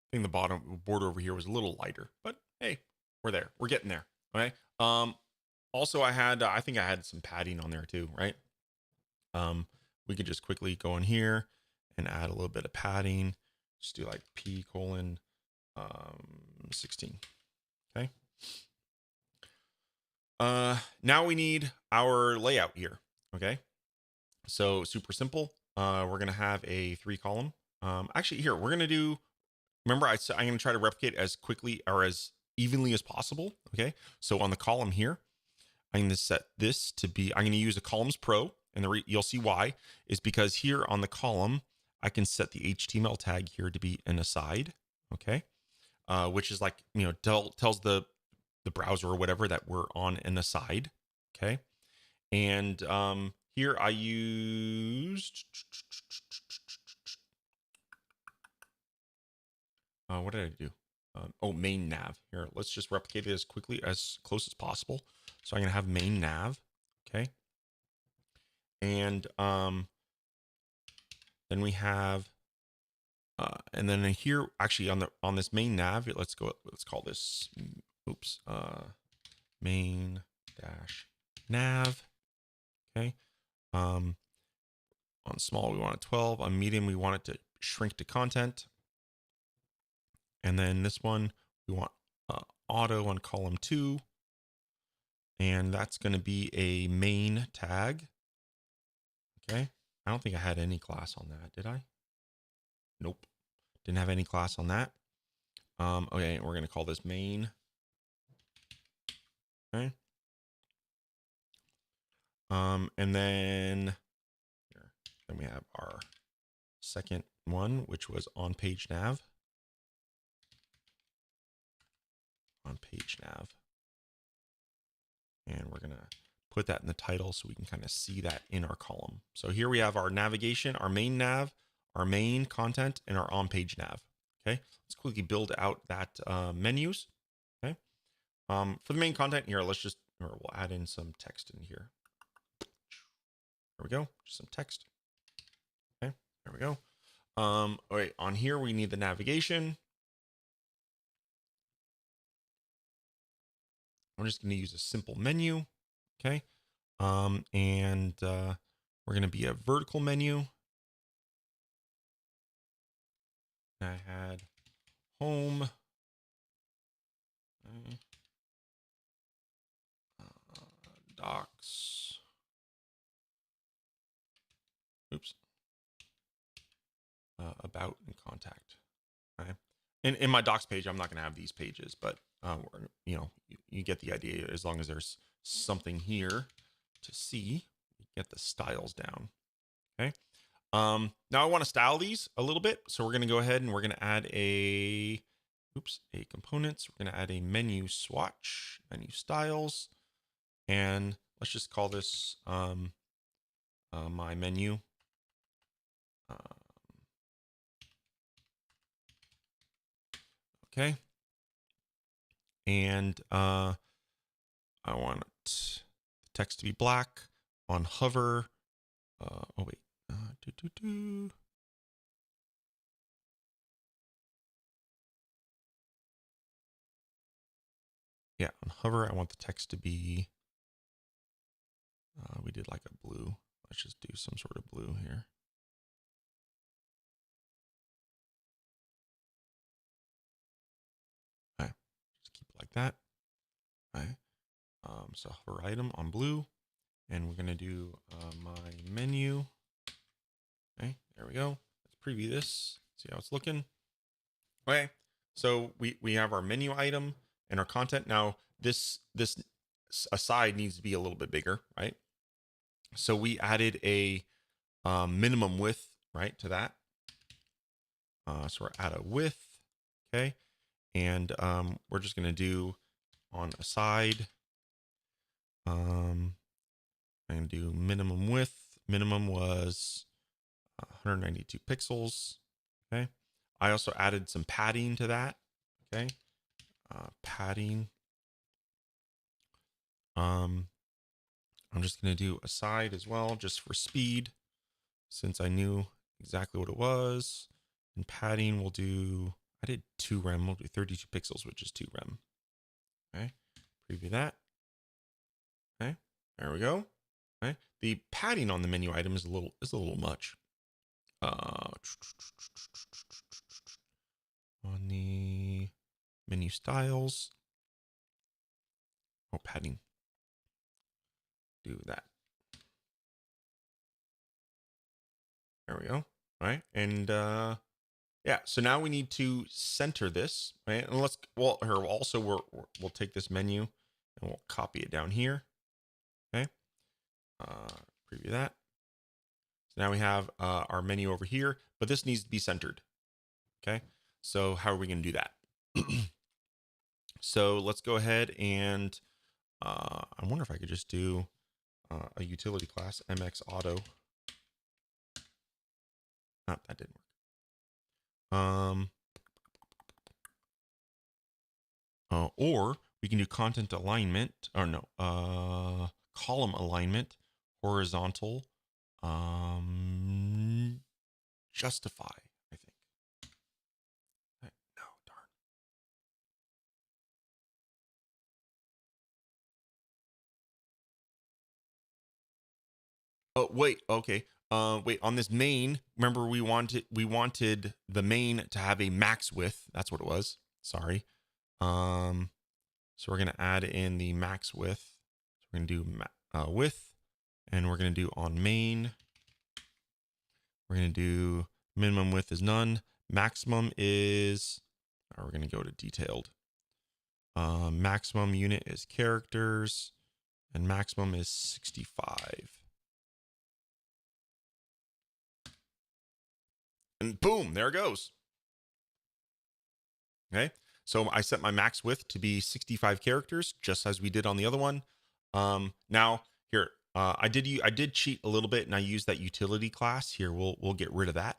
I think the bottom border over here was a little lighter, but hey, we're there. We're getting there. Okay. Also I think I had some padding on there too, right? We could just quickly go in here and add a little bit of padding. Just do like p:16. Okay. Now we need our layout here. Okay. So super simple. We're going to have a 3 column. Actually here, we're going to do, remember I'm going to try to replicate as quickly or as evenly as possible. Okay. So on the column here, I'm going to set this to be, I'm going to use a columns pro, and you'll see why is because here on the column, I can set the HTML tag here to be an aside. Okay. Which is like, tells the browser or whatever that we're on an aside. Okay. And here I used, what did I do? Main nav. Here, let's just replicate it as quickly, as close as possible. So I'm going to have main nav. Okay. And then we have, and then here, actually on this main nav, let's call this, main dash nav. Okay. On small, we want it 12. On medium, we want it to shrink to content. And then this one, we want auto on column 2. And that's going to be a main tag. Okay. I don't think I had any class on that. Did I? Nope. Didn't have any class on that. Okay. We're going to call this main. Okay. And then we have our second one, which was on page nav. On page nav. And we're going to put that in the title so we can kind of see that in our column. So here we have our navigation, our main nav, our main content, and our on page nav. Okay. Let's quickly build out that menus. Okay. For the main content here, we'll add in some text in here. There we go. Just some text. Okay. There we go. All right. On here, we need the navigation. I'm just going to use a simple menu. Okay. And we're going to be a vertical menu. I had home, docs, oops, about and contact. Okay. In my docs page, I'm not going to have these pages, but you know, you get the idea. As long as there's something here to see, get the styles down. Okay. Now I want to style these a little bit, so we're going to go ahead and we're going to add a components. We're going to add a menu swatch, menu styles, and let's just call this my menu. Okay. And I want the text to be black on hover. Oh wait. Yeah, on hover, I want the text to be. We did like a blue. Let's just do some sort of blue here. Okay, just keep it like that. Okay. So hover item on blue, and we're gonna do my menu. Okay, there we go. Let's preview this. See how it's looking. Okay, so we have our menu item and our content. Now this aside needs to be a little bit bigger, right? So we added a minimum width, right, to that. So we're at a width, okay, and we're just gonna do on aside. I'm gonna do minimum width. Minimum was 192 pixels. Okay. I also added some padding to that. Okay. Padding. I'm just going to do aside as well, just for speed, since I knew exactly what it was. And padding we'll do, I did 2 rem, we'll do 32 pixels, which is 2 rem. Okay. Preview that. Okay. There we go. Okay. The padding on the menu item is a little much. On the menu styles. Oh, padding. Do that. There we go. All right. And yeah, so now we need to center this, right? And we'll take this menu and we'll copy it down here. Okay. Preview that. So now we have our menu over here, but this needs to be centered. Okay. So how are we going to do that? So let's go ahead and I wonder if I could just do a utility class, MX Auto. Oh, that didn't work. Or we can do content alignment, or no, column alignment, horizontal, justify, I think. No, darn. Oh, wait, okay. Wait, on this main, remember we wanted the main to have a max width. That's what it was. Sorry. So we're going to add in the max width. So we're going to do width, and we're going to do on main. We're going to do minimum width is none. Maximum is, we're going to go to detailed. Maximum unit is characters, and maximum is 65. And boom, there it goes. Okay. So I set my max width to be 65 characters, just as we did on the other one. Now here, I did cheat a little bit, and I used that utility class. Here, we'll get rid of that.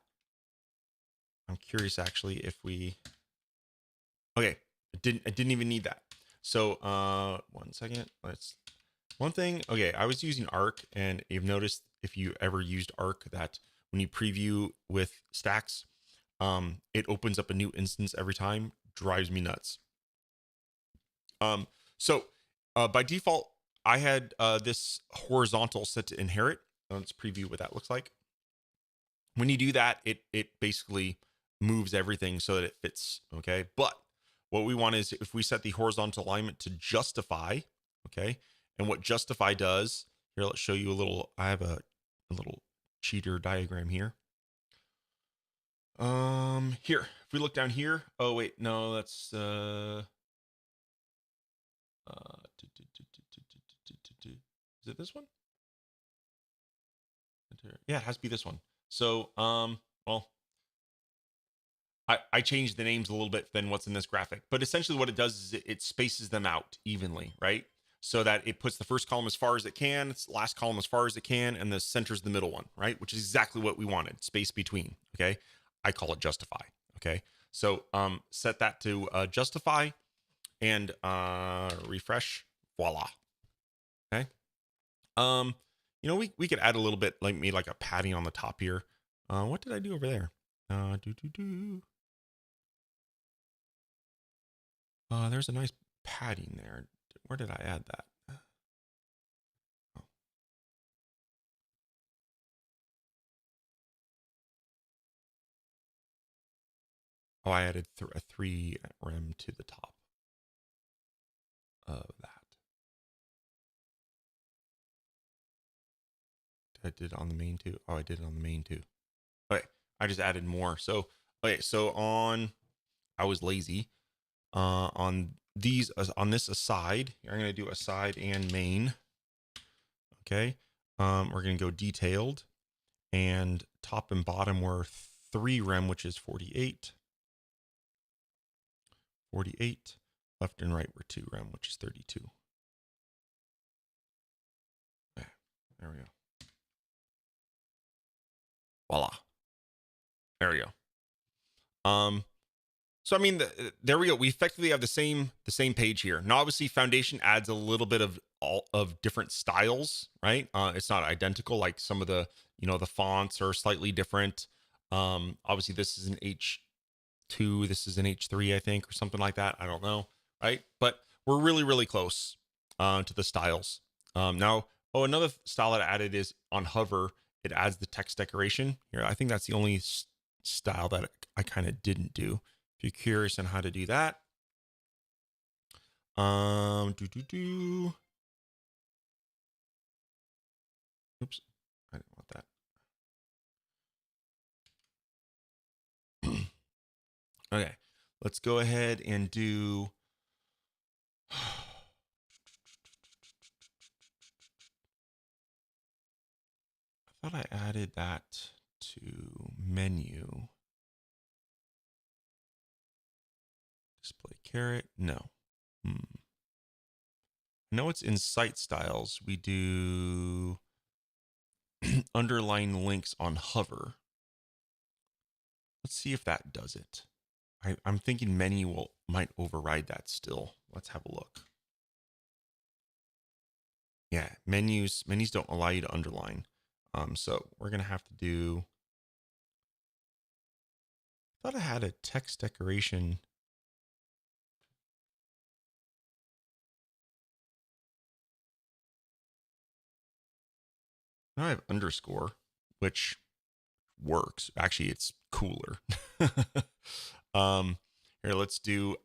I'm curious actually if we. Okay, I didn't even need that. So 1 second. One thing. Okay, I was using Arc, and you've noticed if you ever used Arc that when you preview with stacks, it opens up a new instance every time. Drives me nuts. So by default, I had this horizontal set to inherit. Let's preview what that looks like. When you do that, it basically moves everything so that it fits. Okay. But what we want is if we set the horizontal alignment to justify, okay. And what justify does here, let's show you a little, I have a little cheater diagram here. Here, if we look down here, oh wait, no, that's, is it this one? Yeah, it has to be this one. So, well, I changed the names a little bit than what's in this graphic, but essentially what it does is it spaces them out evenly, right? So that it puts the first column as far as it can, its last column as far as it can, and the center's the middle one, right? Which is exactly what we wanted, space between, okay? I call it justify, okay? So set that to justify and refresh, voila, okay? You know, we could add a little bit like a padding on the top here. What did I do over there? There's a nice padding there. Where did I add that? Oh, I added a 3 rem to the top of that. I did it on the main too. Oh, I did it on the main too. Okay, I just added more. So, okay, so I was lazy. On these, on this aside, I'm going to do aside and main. Okay. We're going to go detailed, and top and bottom were 3 rem, which is 48. 48. Left and right were 2 rem, which is 32. Okay, there we go. Voila. There we go. So I mean, there we go. We effectively have the same page here. Now, obviously, Foundation adds a little bit of different styles, right? It's not identical. Like some of the the fonts are slightly different. Obviously, this is an H2, this is an H3, I think, or something like that. I don't know, right? But we're really close to the styles. Now, another style that I added is on hover. It adds the text decoration here. I think that's the only style that I kind of didn't do. If you're curious on how to do that, oops, I didn't want that. Okay, let's go ahead and do. I thought I added that to menu. Display caret, no. I know it's in site styles. We do underline links on hover. Let's see if that does it. I'm thinking menu might override that still. Let's have a look. Yeah, menus don't allow you to underline. So we're gonna have to do. I thought I had a text decoration. Now I have underscore, which works. Actually, it's cooler. Here, let's do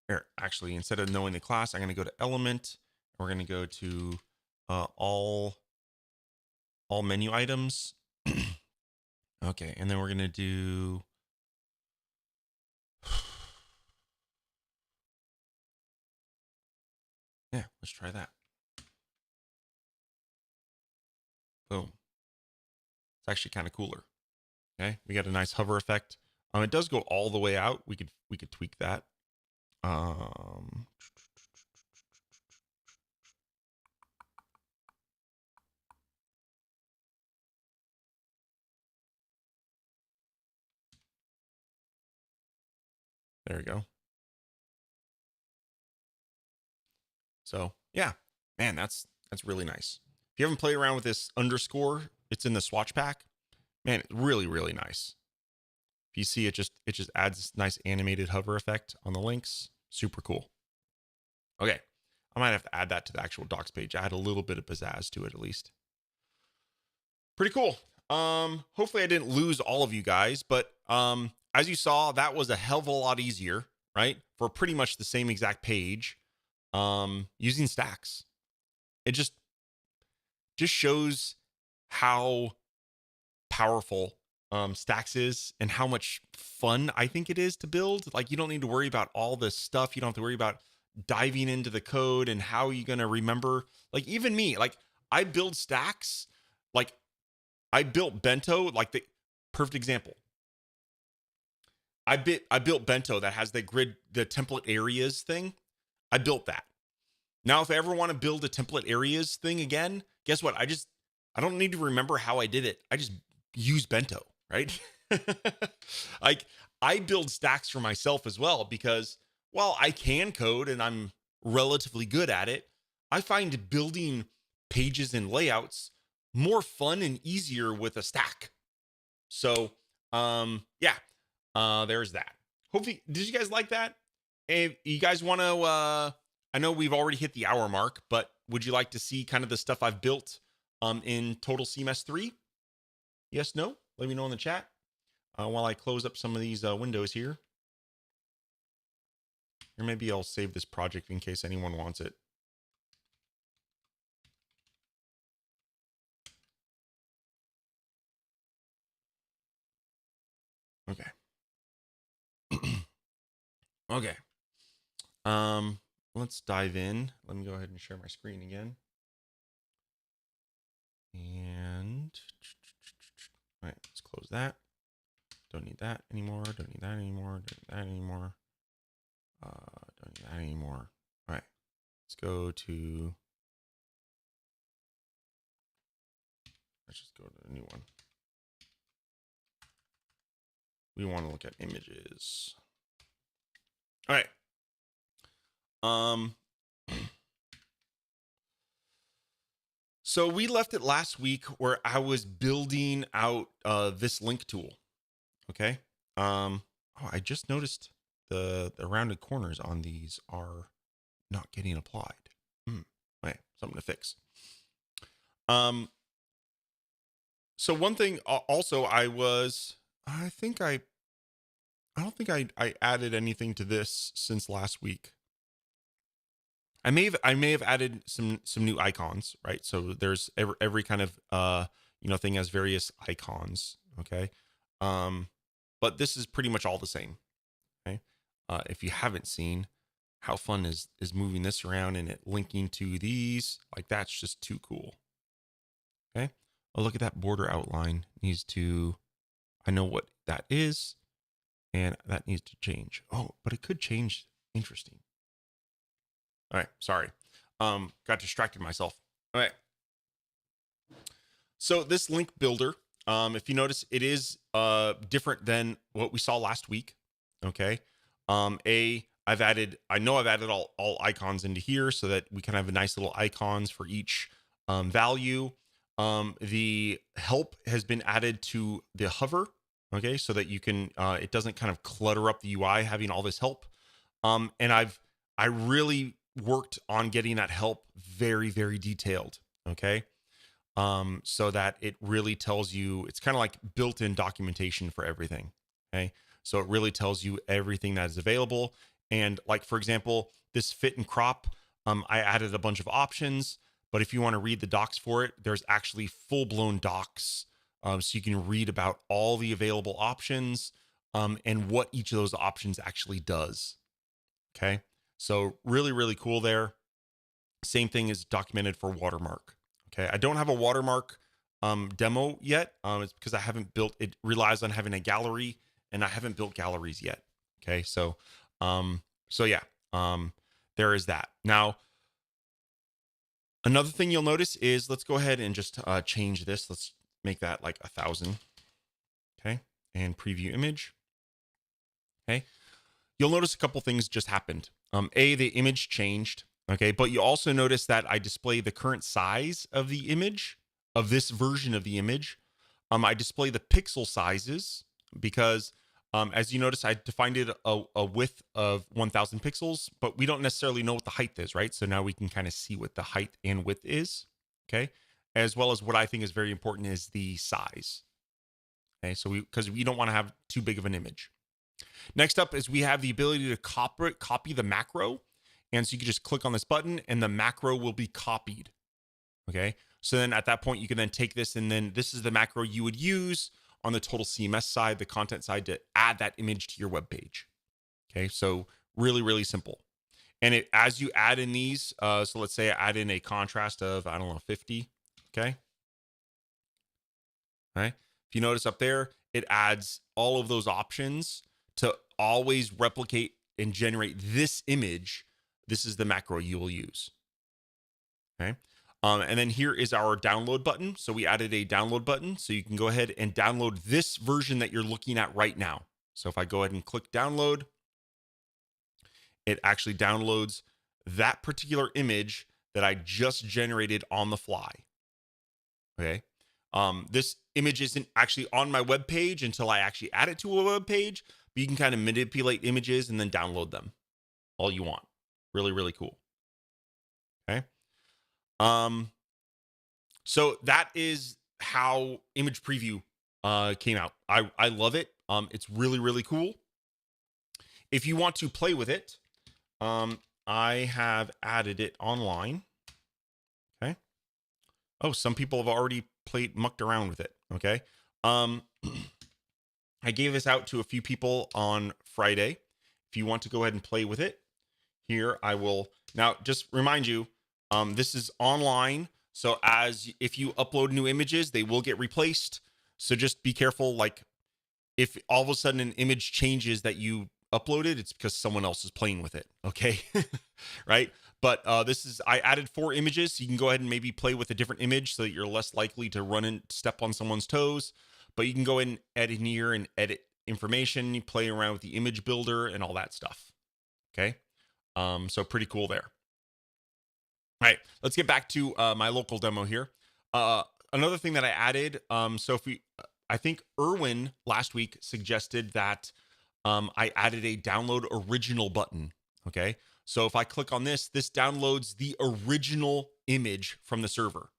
here, actually, instead of knowing the class, I'm going to go to element. We're going to go to all menu items. Okay, and then we're going to do yeah, let's try that. Boom. It's actually kind of cooler. Okay, we got a nice hover effect. It does go all the way out. We could tweak that. There we go. So yeah, man, that's really nice. If you haven't played around with this underscore, it's in the swatch pack. Man, it's really nice. If you see it just adds this nice animated hover effect on the links. Super cool. Okay, I might have to add that to the actual docs page. Add a little bit of pizzazz to it at least. Pretty cool. Hopefully I didn't lose all of you guys, but as you saw, that was a hell of a lot easier, right? For pretty much the same exact page, using stacks. It just shows how powerful stacks is and how much fun I think it is to build. Like, you don't need to worry about all this stuff. You don't have to worry about diving into the code and how you're going to remember. Like, even me, like, I build stacks. Like, I built Bento, like the perfect example. I built Bento that has the grid, the template areas thing. I built that. Now, if I ever want to build a template areas thing again, guess what? I don't need to remember how I did it. I just use Bento, right? Like, I build stacks for myself as well because, while I can code and I'm relatively good at it, I find building pages and layouts more fun and easier with a stack. So, yeah, there's that. Hopefully, did you guys like that? If you guys want to, I know we've already hit the hour mark, but would you like to see kind of the stuff I've built in Total CMS 3? Yes, no? Let me know in the chat while I close up some of these windows here. Or maybe I'll save this project in case anyone wants it. Okay. Okay. Let's dive in. Let me go ahead and share my screen again. And all right, let's close that. Don't need that anymore. Don't need that anymore. Don't need that anymore. Don't need that anymore. All right, let's go to. Let's just go to the new one. We want to look at images. All right. So we left it last week where I was building out this link tool. Okay. Oh, I just noticed the rounded corners on these are not getting applied. Right, something to fix. So one thing also I don't think I added anything to this since last week. I may have added some new icons, right? So there's every kind of thing has various icons, okay? But this is pretty much all the same. Okay. If you haven't seen, how fun is moving this around and it linking to these, like, that's just too cool. Okay. Oh, look at that border outline I know what that is, and that needs to change. Oh, but it could change. Interesting. All right, sorry. Got distracted myself. All right. So this link builder, if you notice, it is different than what we saw last week. Okay. I know I've added all icons into here so that we can have a nice little icons for each value. The help has been added to the hover. Okay, so that you can it doesn't kind of clutter up the UI having all this help. And I really worked on getting that help very, very detailed. Okay. So that it really tells you, it's kind of like built-in documentation for everything. Okay. So it really tells you everything that is available. And, like, for example, this fit and crop, I added a bunch of options, but if you want to read the docs for it, there's actually full-blown docs. So you can read about all the available options and what each of those options actually does. Okay. So really, really cool there. Same thing is documented for watermark. Okay. I don't have a watermark demo yet. It's because I haven't built, it relies on having a gallery, and I haven't built galleries yet. Okay. So yeah, there is that. Now, another thing you'll notice is, let's go ahead and just change this. Let's make that like 1,000. Okay. And preview image. Okay. You'll notice a couple things just happened. The image changed. Okay. But you also notice that I display the current size of the image, of this version of the image. I display the pixel sizes because as you notice, I defined it a width of 1,000 pixels, but we don't necessarily know what the height is, right? So now we can kind of see what the height and width is. Okay. as well as what I think is very important is the size. Okay, so because we don't want to have too big of an image. Next up is we have the ability to copy the macro. And so you can just click on this button and the macro will be copied. Okay. So then at that point, you can then take this and then this is the macro you would use on the Total CMS side, the content side, to add that image to your web page. Okay. So really, really simple. And as you add in these, so let's say I add in a contrast of, I don't know, 50. Okay. All right. If you notice up there, it adds all of those options to always replicate and generate this image. This is the macro you will use. Okay. And then here is our download button. So we added a download button. So you can go ahead and download this version that you're looking at right now. So if I go ahead and click download, it actually downloads that particular image that I just generated on the fly. Okay. This image isn't actually on my web page until I actually add it to a web page, but you can kind of manipulate images and then download them all you want. Really, really cool. Okay. So that is how image preview came out. I love it. It's really, really cool. If you want to play with it, I have added it online. Okay. Oh, some people have already mucked around with it. Okay. I gave this out to a few people on Friday. If you want to go ahead and play with it, here I will. Now, just remind you, this is online. So if you upload new images, they will get replaced. So just be careful. Like if all of a sudden an image changes that you uploaded, it's because someone else is playing with it. Okay. Right. But I added 4 images. So you can go ahead and maybe play with a different image so that you're less likely to run and step on someone's toes. But you can go in, edit here and edit information. You play around with the image builder and all that stuff. Okay. So pretty cool there. All right, let's get back to my local demo here. Another thing that I added, so I think Erwin last week suggested that I added a download original button. Okay, so if I click on this downloads the original image from the server.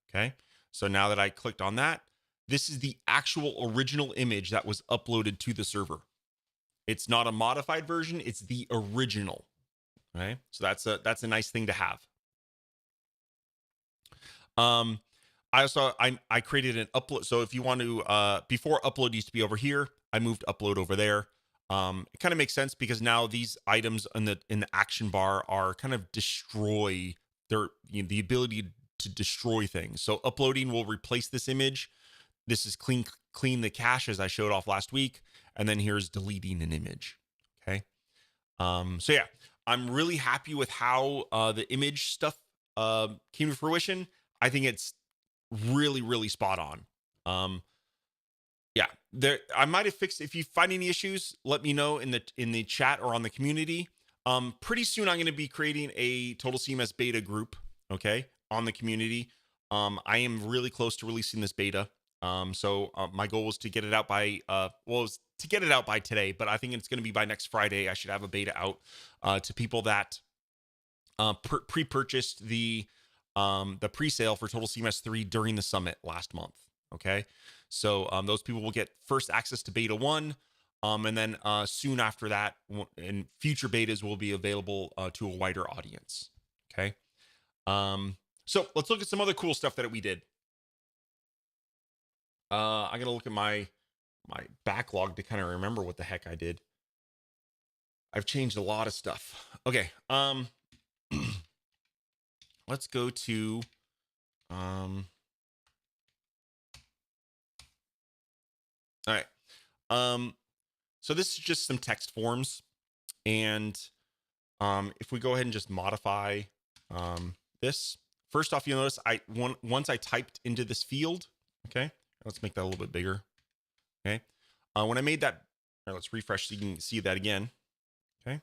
Okay, so now that I clicked on that, this is the actual original image that was uploaded to the server. It's not a modified version; it's the original. Okay, so that's a nice thing to have. I created an upload. So if you want to, before upload used to be over here, I moved upload over there. It kind of makes sense because now these items in the action bar are kind of the ability to destroy things. So uploading will replace this image. This is clean the cache as I showed off last week. And then here's deleting an image. Okay. So yeah, I'm really happy with how the image stuff came to fruition. I think it's really, really spot on. Yeah, I might have fixed. If you find any issues, let me know in the chat or on the community. Pretty soon I'm going to be creating a Total CMS beta group. Okay, on the community. I am really close to releasing this beta. So my goal was to get it out by today, but I think it's going to be by next Friday. I should have a beta out to people that pre-purchased the pre-sale for Total CMS 3 during the summit last month. Okay, so those people will get first access to beta 1, and then soon after that, and future betas will be available to a wider audience. Okay, so let's look at some other cool stuff that we did. I gotta look at my backlog to kind of remember what the heck I did. I've changed a lot of stuff. Okay, let's go to all right. So this is just some text forms, and if we go ahead and just modify this, first off, you'll notice once I typed into this field. Okay, let's make that a little bit bigger. Okay, when I made that, let's refresh so you can see that again. Okay,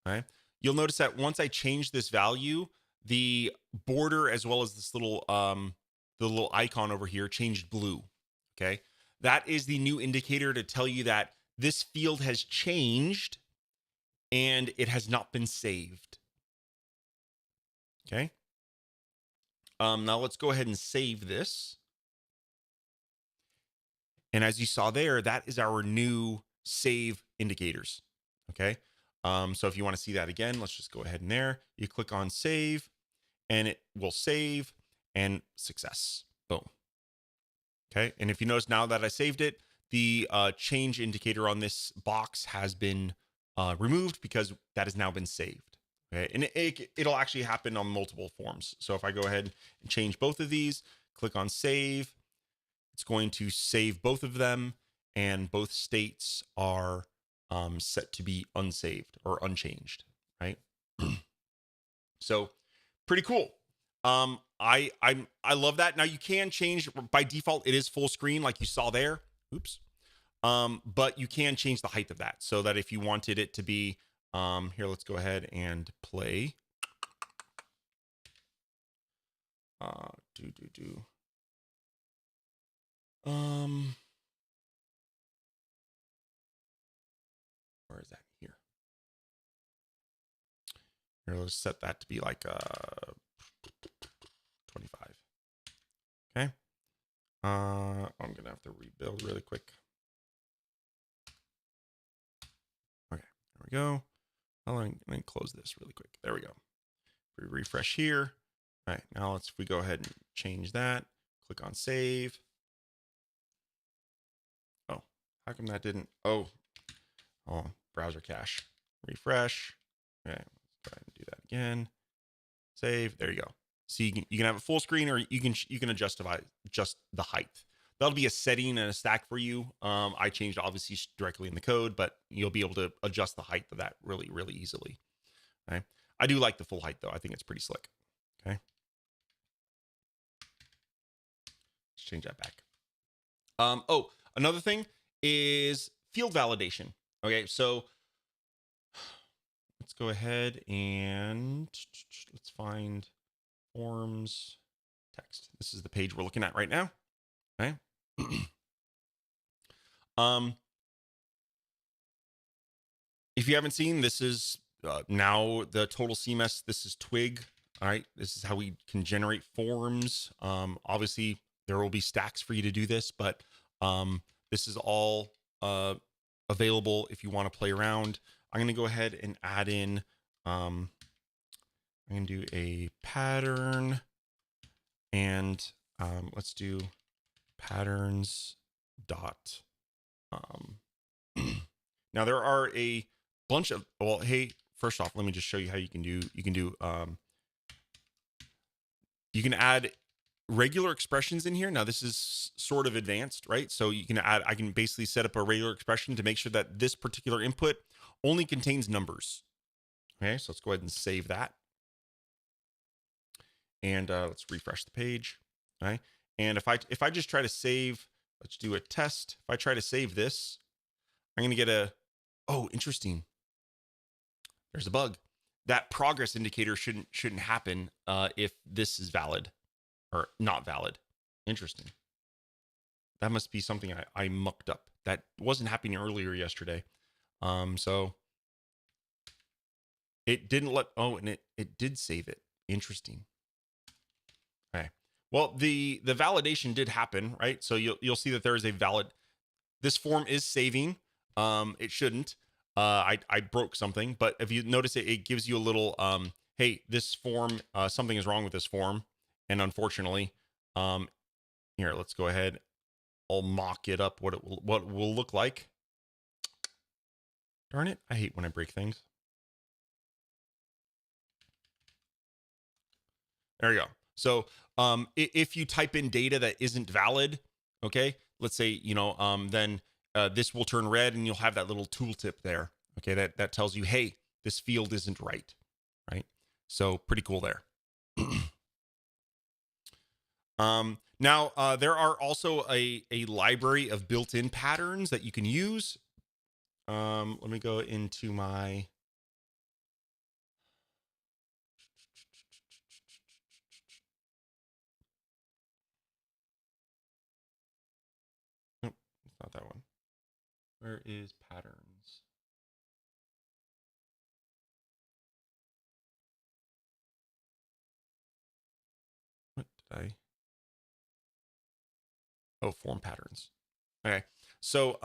all right. You'll notice that once I change this value, the border as well as this little the little icon over here changed blue. Okay, that is the new indicator to tell you that this field has changed and it has not been saved. Okay. Now let's go ahead and save this. And as you saw there, that is our new save indicators. Okay. So if you want to see that again, let's just go ahead and there. You click on save and it will save and success. Boom. Okay. And if you notice now that I saved it, the change indicator on this box has been removed because that has now been saved. Okay. And it'll actually happen on multiple forms. So if I go ahead and change both of these, click on save, it's going to save both of them, and both states are set to be unsaved or unchanged, right? So pretty cool. I love that. Now you can change by default. It is full screen like you saw there. Oops. But you can change the height of that so that if you wanted it to be here, let's go ahead and play. Where is that here? Here, let's set that to be like 25. Okay. I'm gonna have to rebuild really quick. Okay, there we go. Let me close this really quick. There we go. We refresh here. All right, now if we go ahead and change that, click on save. Oh, how come that didn't? Oh, browser cache. Refresh. Okay, let's go ahead and do that again. Save. There you go. So you can have a full screen, or you can adjust the height. That'll be a setting and a stack for you. I changed obviously directly in the code, but you'll be able to adjust the height of that really, really easily. Okay. I do like the full height though. I think it's pretty slick. Okay. Let's change that back. Oh, another thing is field validation. Okay. So let's go ahead and let's find forms text. This is the page we're looking at right now. Okay. If you haven't seen, this is now the Total CMS. This is Twig. All right. This is how we can generate forms. Obviously, there will be stacks for you to do this, but this is all available if you want to play around. I'm going to go ahead and add in, I'm going to do a pattern, and let's do patterns dot. Now there are a bunch of, well, hey, first off, let me just show you how you can add regular expressions in here. Now this is sort of advanced, right? So you can add, I can basically set up a regular expression to make sure that this particular input only contains numbers. Okay, so let's go ahead and save that. And let's refresh the page. All right. And if I just try to save, let's do a test. If I try to save this, I'm going to get a, oh, interesting. There's a bug. That progress indicator shouldn't happen if this is valid or not valid. Interesting. That must be something I mucked up. That wasn't happening earlier yesterday. So it didn't let, oh, and it did save it. Interesting. Okay. Well, the validation did happen, right? So you'll see that there is a valid, this form is saving. It shouldn't. I broke something, but if you notice it gives you a little, hey, this form, something is wrong with this form. And unfortunately, here, let's go ahead. I'll mock it up what it will look like. Darn it. I hate when I break things. There you go. So if you type in data that isn't valid, okay, let's say, then this will turn red and you'll have that little tooltip there. Okay, that tells you, hey, this field isn't right. So pretty cool there. Now, there are also a library of built-in patterns that you can use. Let me go into my... Nope, it's not that one. Where is patterns? What? form patterns. Okay. So,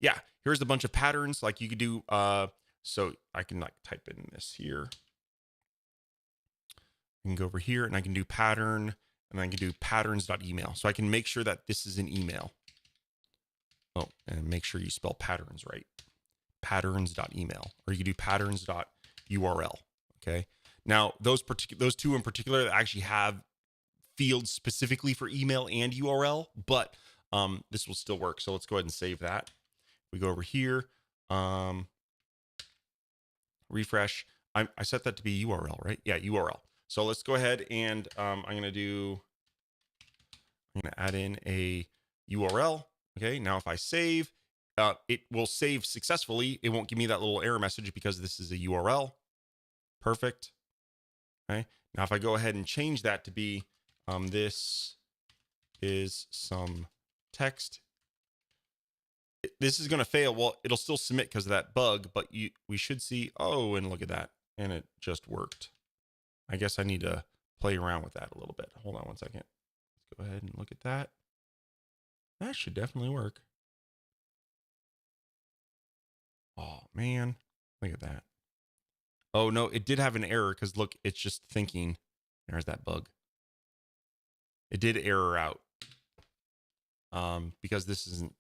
yeah, here's a bunch of patterns. Like you could do, so I can like type in this here. I can go over here and I can do pattern, and I can do patterns.email. So I can make sure that this is an email. Oh, and make sure you spell patterns right. Patterns.email, or you can do patterns.url. Okay. Now those two in particular actually have fields specifically for email and URL, but this will still work. So let's go ahead and save that. We go over here, refresh. I set that to be URL, right? Yeah, URL. So let's go ahead and I'm going to add in a URL. Okay. Now if I save, it will save successfully. It won't give me that little error message because this is a URL. Perfect. Okay. Now if I go ahead and change that to be, this is some text, this is going to fail. Well, it'll still submit because of that bug, but we should see, oh, and look at that. And it just worked. I guess I need to play around with that a little bit. Hold on one second. Let's go ahead and look at that. That should definitely work. Oh man, look at that. Oh no, it did have an error because look, it's just thinking. There's that bug. It did error out. Because this isn't,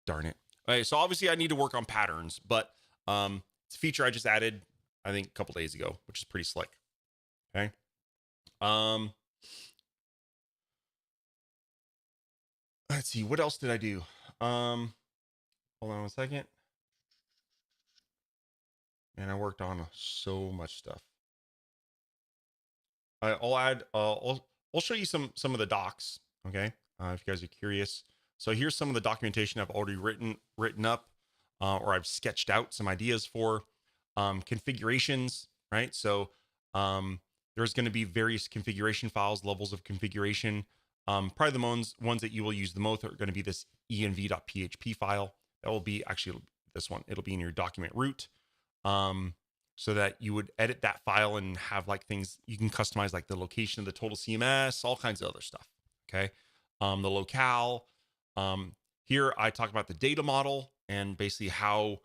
darn it. Okay, so obviously I need to work on patterns, but it's a feature I just added, I think a couple days ago, which is pretty slick. Okay. Let's see, what else did I do? Hold on one second. Man, I worked on so much stuff. I'll add, I'll show you some of the docs. Okay. If you guys are curious. So here's some of the documentation I've already written up, or I've sketched out some ideas for, configurations, right? So, there's going to be various configuration files, levels of configuration. Probably the ones that you will use the most are going to be this env.php file. That will be actually this one. It'll be in your document root. So that you would edit that file and have like things you can customize, like the location of the Total CMS, all kinds of other stuff. Okay. The locale. Here I talk about the data model and basically how,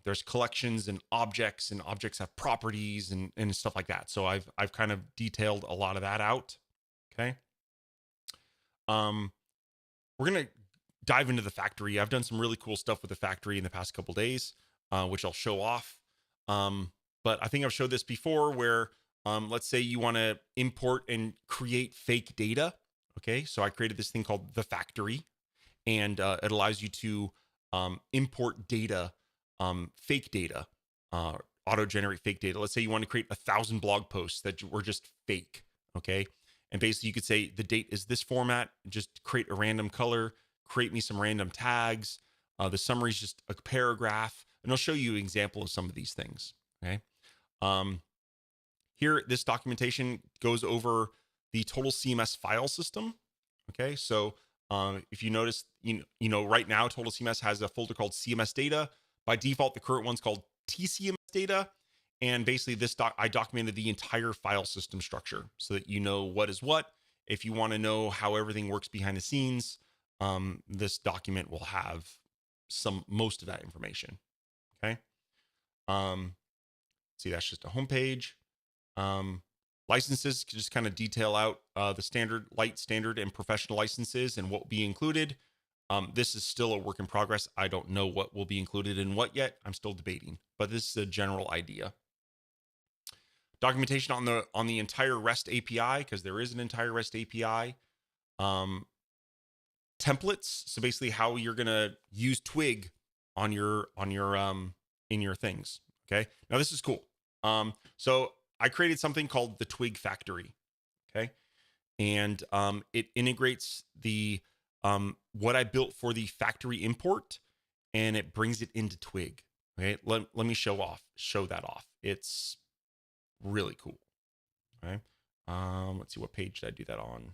there's collections and objects have properties and stuff like that. So I've kind of detailed a lot of that out. Okay. We're going to dive into the factory. I've done some really cool stuff with the factory in the past couple days, which I'll show off. But I think I've showed this before where, let's say you want to import and create fake data. Okay. So I created this thing called the factory, and it allows you to import data, fake data, auto-generate fake data. Let's say you want to create 1,000 blog posts that were just fake. Okay. And basically you could say the date is this format, just create a random color, create me some random tags. The summary is just a paragraph, and I'll show you an example of some of these things. Okay. Here, this documentation goes over the Total CMS file system. Okay. So if you notice, right now, Total CMS has a folder called CMS data. By default, the current one's called TCMS data. And basically I documented the entire file system structure so that you know what is what. If you want to know how everything works behind the scenes, this document will have most of that information. Okay. See, that's just a home page. Licenses just kind of detail out the standard, light, standard, and professional licenses and what will be included. This is still a work in progress. I don't know what will be included in what yet. I'm still debating, but this is a general idea. Documentation on the entire REST API, because there is an entire REST API. Templates, so basically how you're gonna use Twig on your in your things. Okay, now this is cool. So I created something called the Twig Factory. Okay, and it integrates the what I built for the factory import, and it brings it into Twig. Okay, let me show that off. It's really cool. Okay, let's see, what page did I do that on?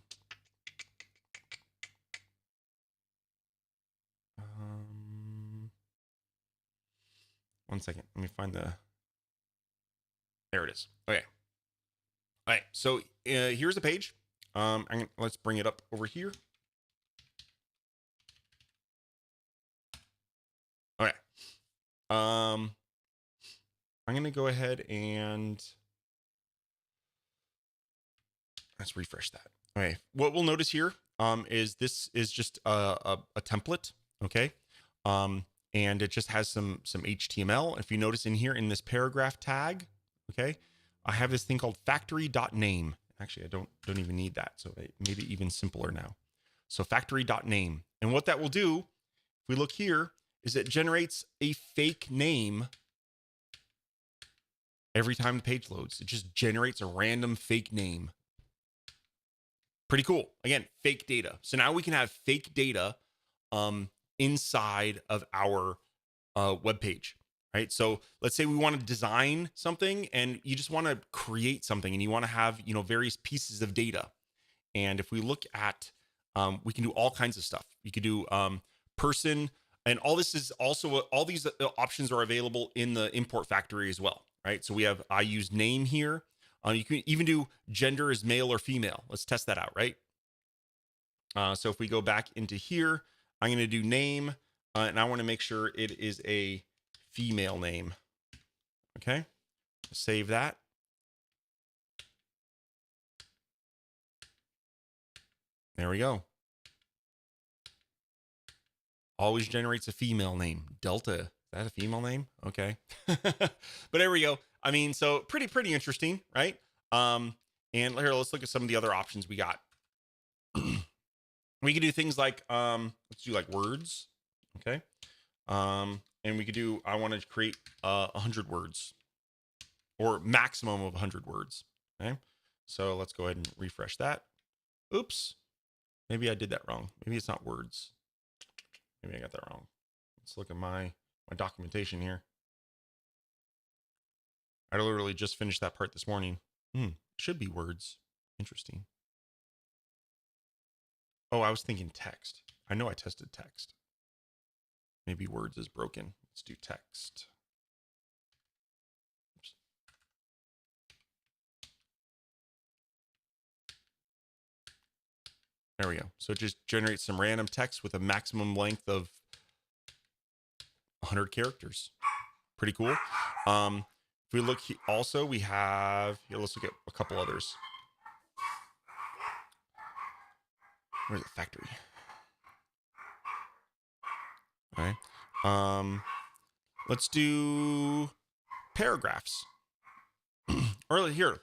One second, let me find there it is. Okay. All right, so here's the page. Let's bring it up over here. All right. I'm gonna go ahead and let's refresh that. Okay, what we'll notice here is this is just a template, okay? And it just has some HTML. If you notice in here in this paragraph tag, okay, I have this thing called factory.name. Actually, I don't even need that, so it made it even simpler now. So factory.name, and what that will do, if we look here, is it generates a fake name every time the page loads. It just generates a random fake name. Pretty cool. Again, fake data. So now we can have fake data inside of our web page, right? So let's say we want to design something and you just want to create something and you want to have, various pieces of data. And if we look at, we can do all kinds of stuff. You could do person, and all this is also, all these options are available in the import factory as well, right? So we have, I use name here. You can even do gender as male or female. Let's test that out, right? So if we go back into here, I'm going to do name, and I want to make sure it is a female name. Okay, save that. There we go. Always generates a female name. Delta, is that a female name? Okay. But there we go. I mean, so pretty interesting, right? And here, let's look at some of the other options we got. We could do things like, let's do like words. Okay. And we could do, I want to create 100 words or maximum of 100 words. Okay. So let's go ahead and refresh that. Oops. Maybe I did that wrong. Maybe it's not words. Maybe I got that wrong. Let's look at my documentation here. I literally just finished that part this morning. Should be words. Interesting. Oh, I was thinking text. I know I tested text. Maybe words is broken. Let's do text. Oops. There we go. So it just generates some random text with a maximum length of 100 characters. Pretty cool. If we look also, we have here. Let's look at a couple others. Where's the factory? All right. Let's do paragraphs. Early here.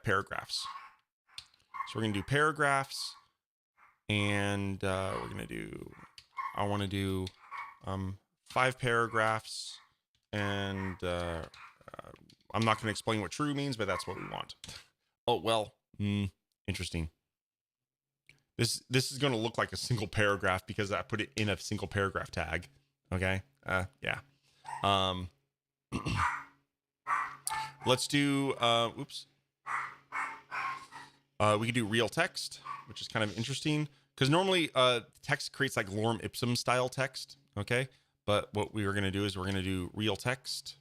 Paragraphs. So we're gonna do paragraphs, and we're gonna do. I want to do 5 paragraphs, and I'm not gonna explain what true means, but that's what we want. Oh well, interesting. This is going to look like a single paragraph because I put it in a single paragraph tag. Okay. Yeah. Let's do, oops. We could do real text, which is kind of interesting because normally text creates like lorem ipsum style text. Okay. But what we are going to do is we're going to do real text.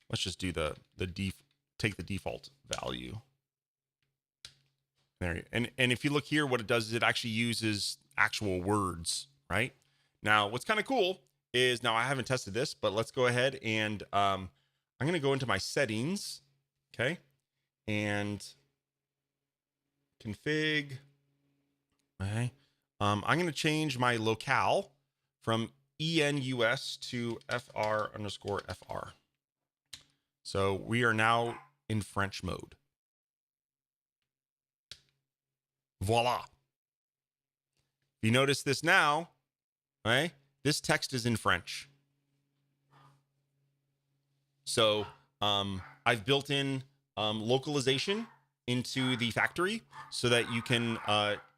Let's just do take the default value. There. And if you look here, what it does is it actually uses actual words, right? Now, what's kind of cool is, now I haven't tested this, but let's go ahead and I'm going to go into my settings. Okay. And config. Okay. I'm going to change my locale from ENUS to FR_FR. So we are now in French mode. Voila. If you notice this now, right? This text is in French. So I've built in localization into the factory so that you can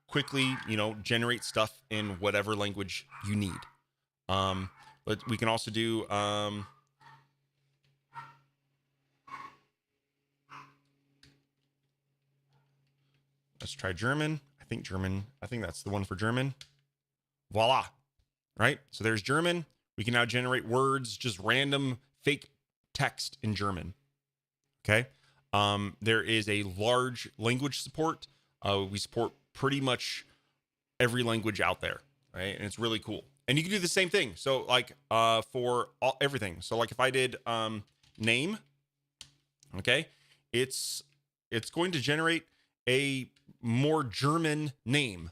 quickly, generate stuff in whatever language you need. But we can also do let's try German. I think that's the one for German. Voila. right? So there's German. We can now generate words, just random fake text in German. Okay. There is a large language support. We support pretty much every language out there, right? And it's really cool. And you can do the same thing. So like for everything. So like if I did name, okay, it's going to generate a more German name.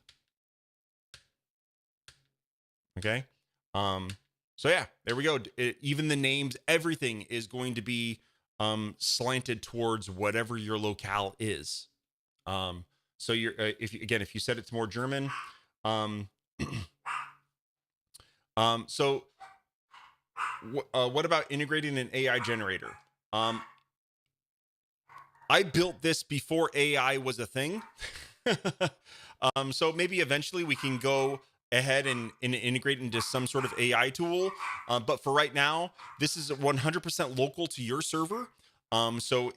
Okay. So yeah, there we go. Even the names, everything is going to be slanted towards whatever your locale is. So you're if you said it's more German, so what about integrating an AI generator? I built this before AI was a thing. So maybe eventually we can go ahead and integrate into some sort of AI tool. But for right now, this is 100% local to your server. So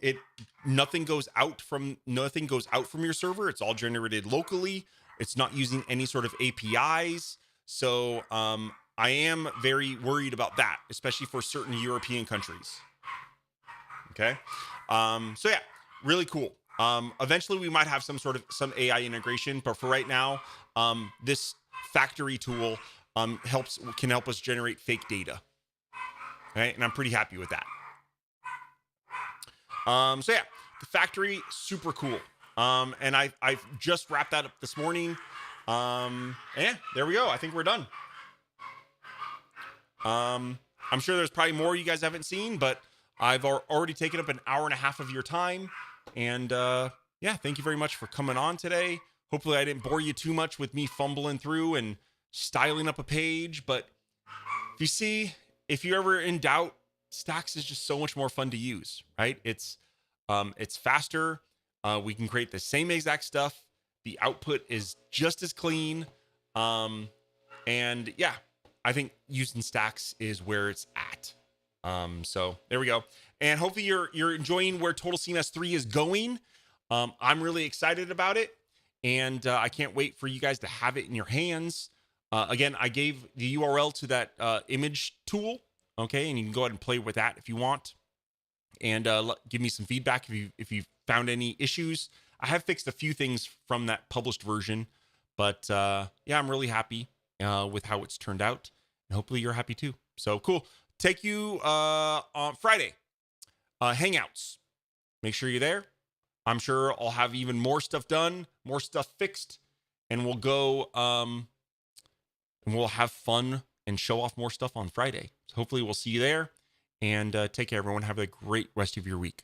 nothing goes out from your server. It's all generated locally. It's not using any sort of APIs. So I am very worried about that, especially for certain European countries. Okay. So yeah, really cool. Eventually we might have some AI integration, but for right now, this factory tool can help us generate fake data. Okay, and I'm pretty happy with that. So yeah, the factory, super cool. And I've just wrapped that up this morning. Yeah, there we go. I think we're done. I'm sure there's probably more you guys haven't seen, but I've already taken up an hour and a half of your time. And yeah, thank you very much for coming on today. Hopefully I didn't bore you too much with me fumbling through and styling up a page. But if you're ever in doubt, Stacks is just so much more fun to use, right? It's faster. We can create the same exact stuff. The output is just as clean. And yeah, I think using Stacks is where it's at. So there we go. And hopefully you're enjoying where Total CMS 3 is going. I'm really excited about it. And I can't wait for you guys to have it in your hands. Again, I gave the URL to that image tool. Okay, and you can go ahead and play with that if you want. And give me some feedback if you found any issues. I have fixed a few things from that published version. But yeah, I'm really happy with how it's turned out. And hopefully you're happy too. So cool. Take you on Friday. Hangouts. Make sure you're there. I'm sure I'll have even more stuff done, more stuff fixed, and we'll go and we'll have fun and show off more stuff on Friday. So hopefully we'll see you there. And take care, everyone. Have a great rest of your week.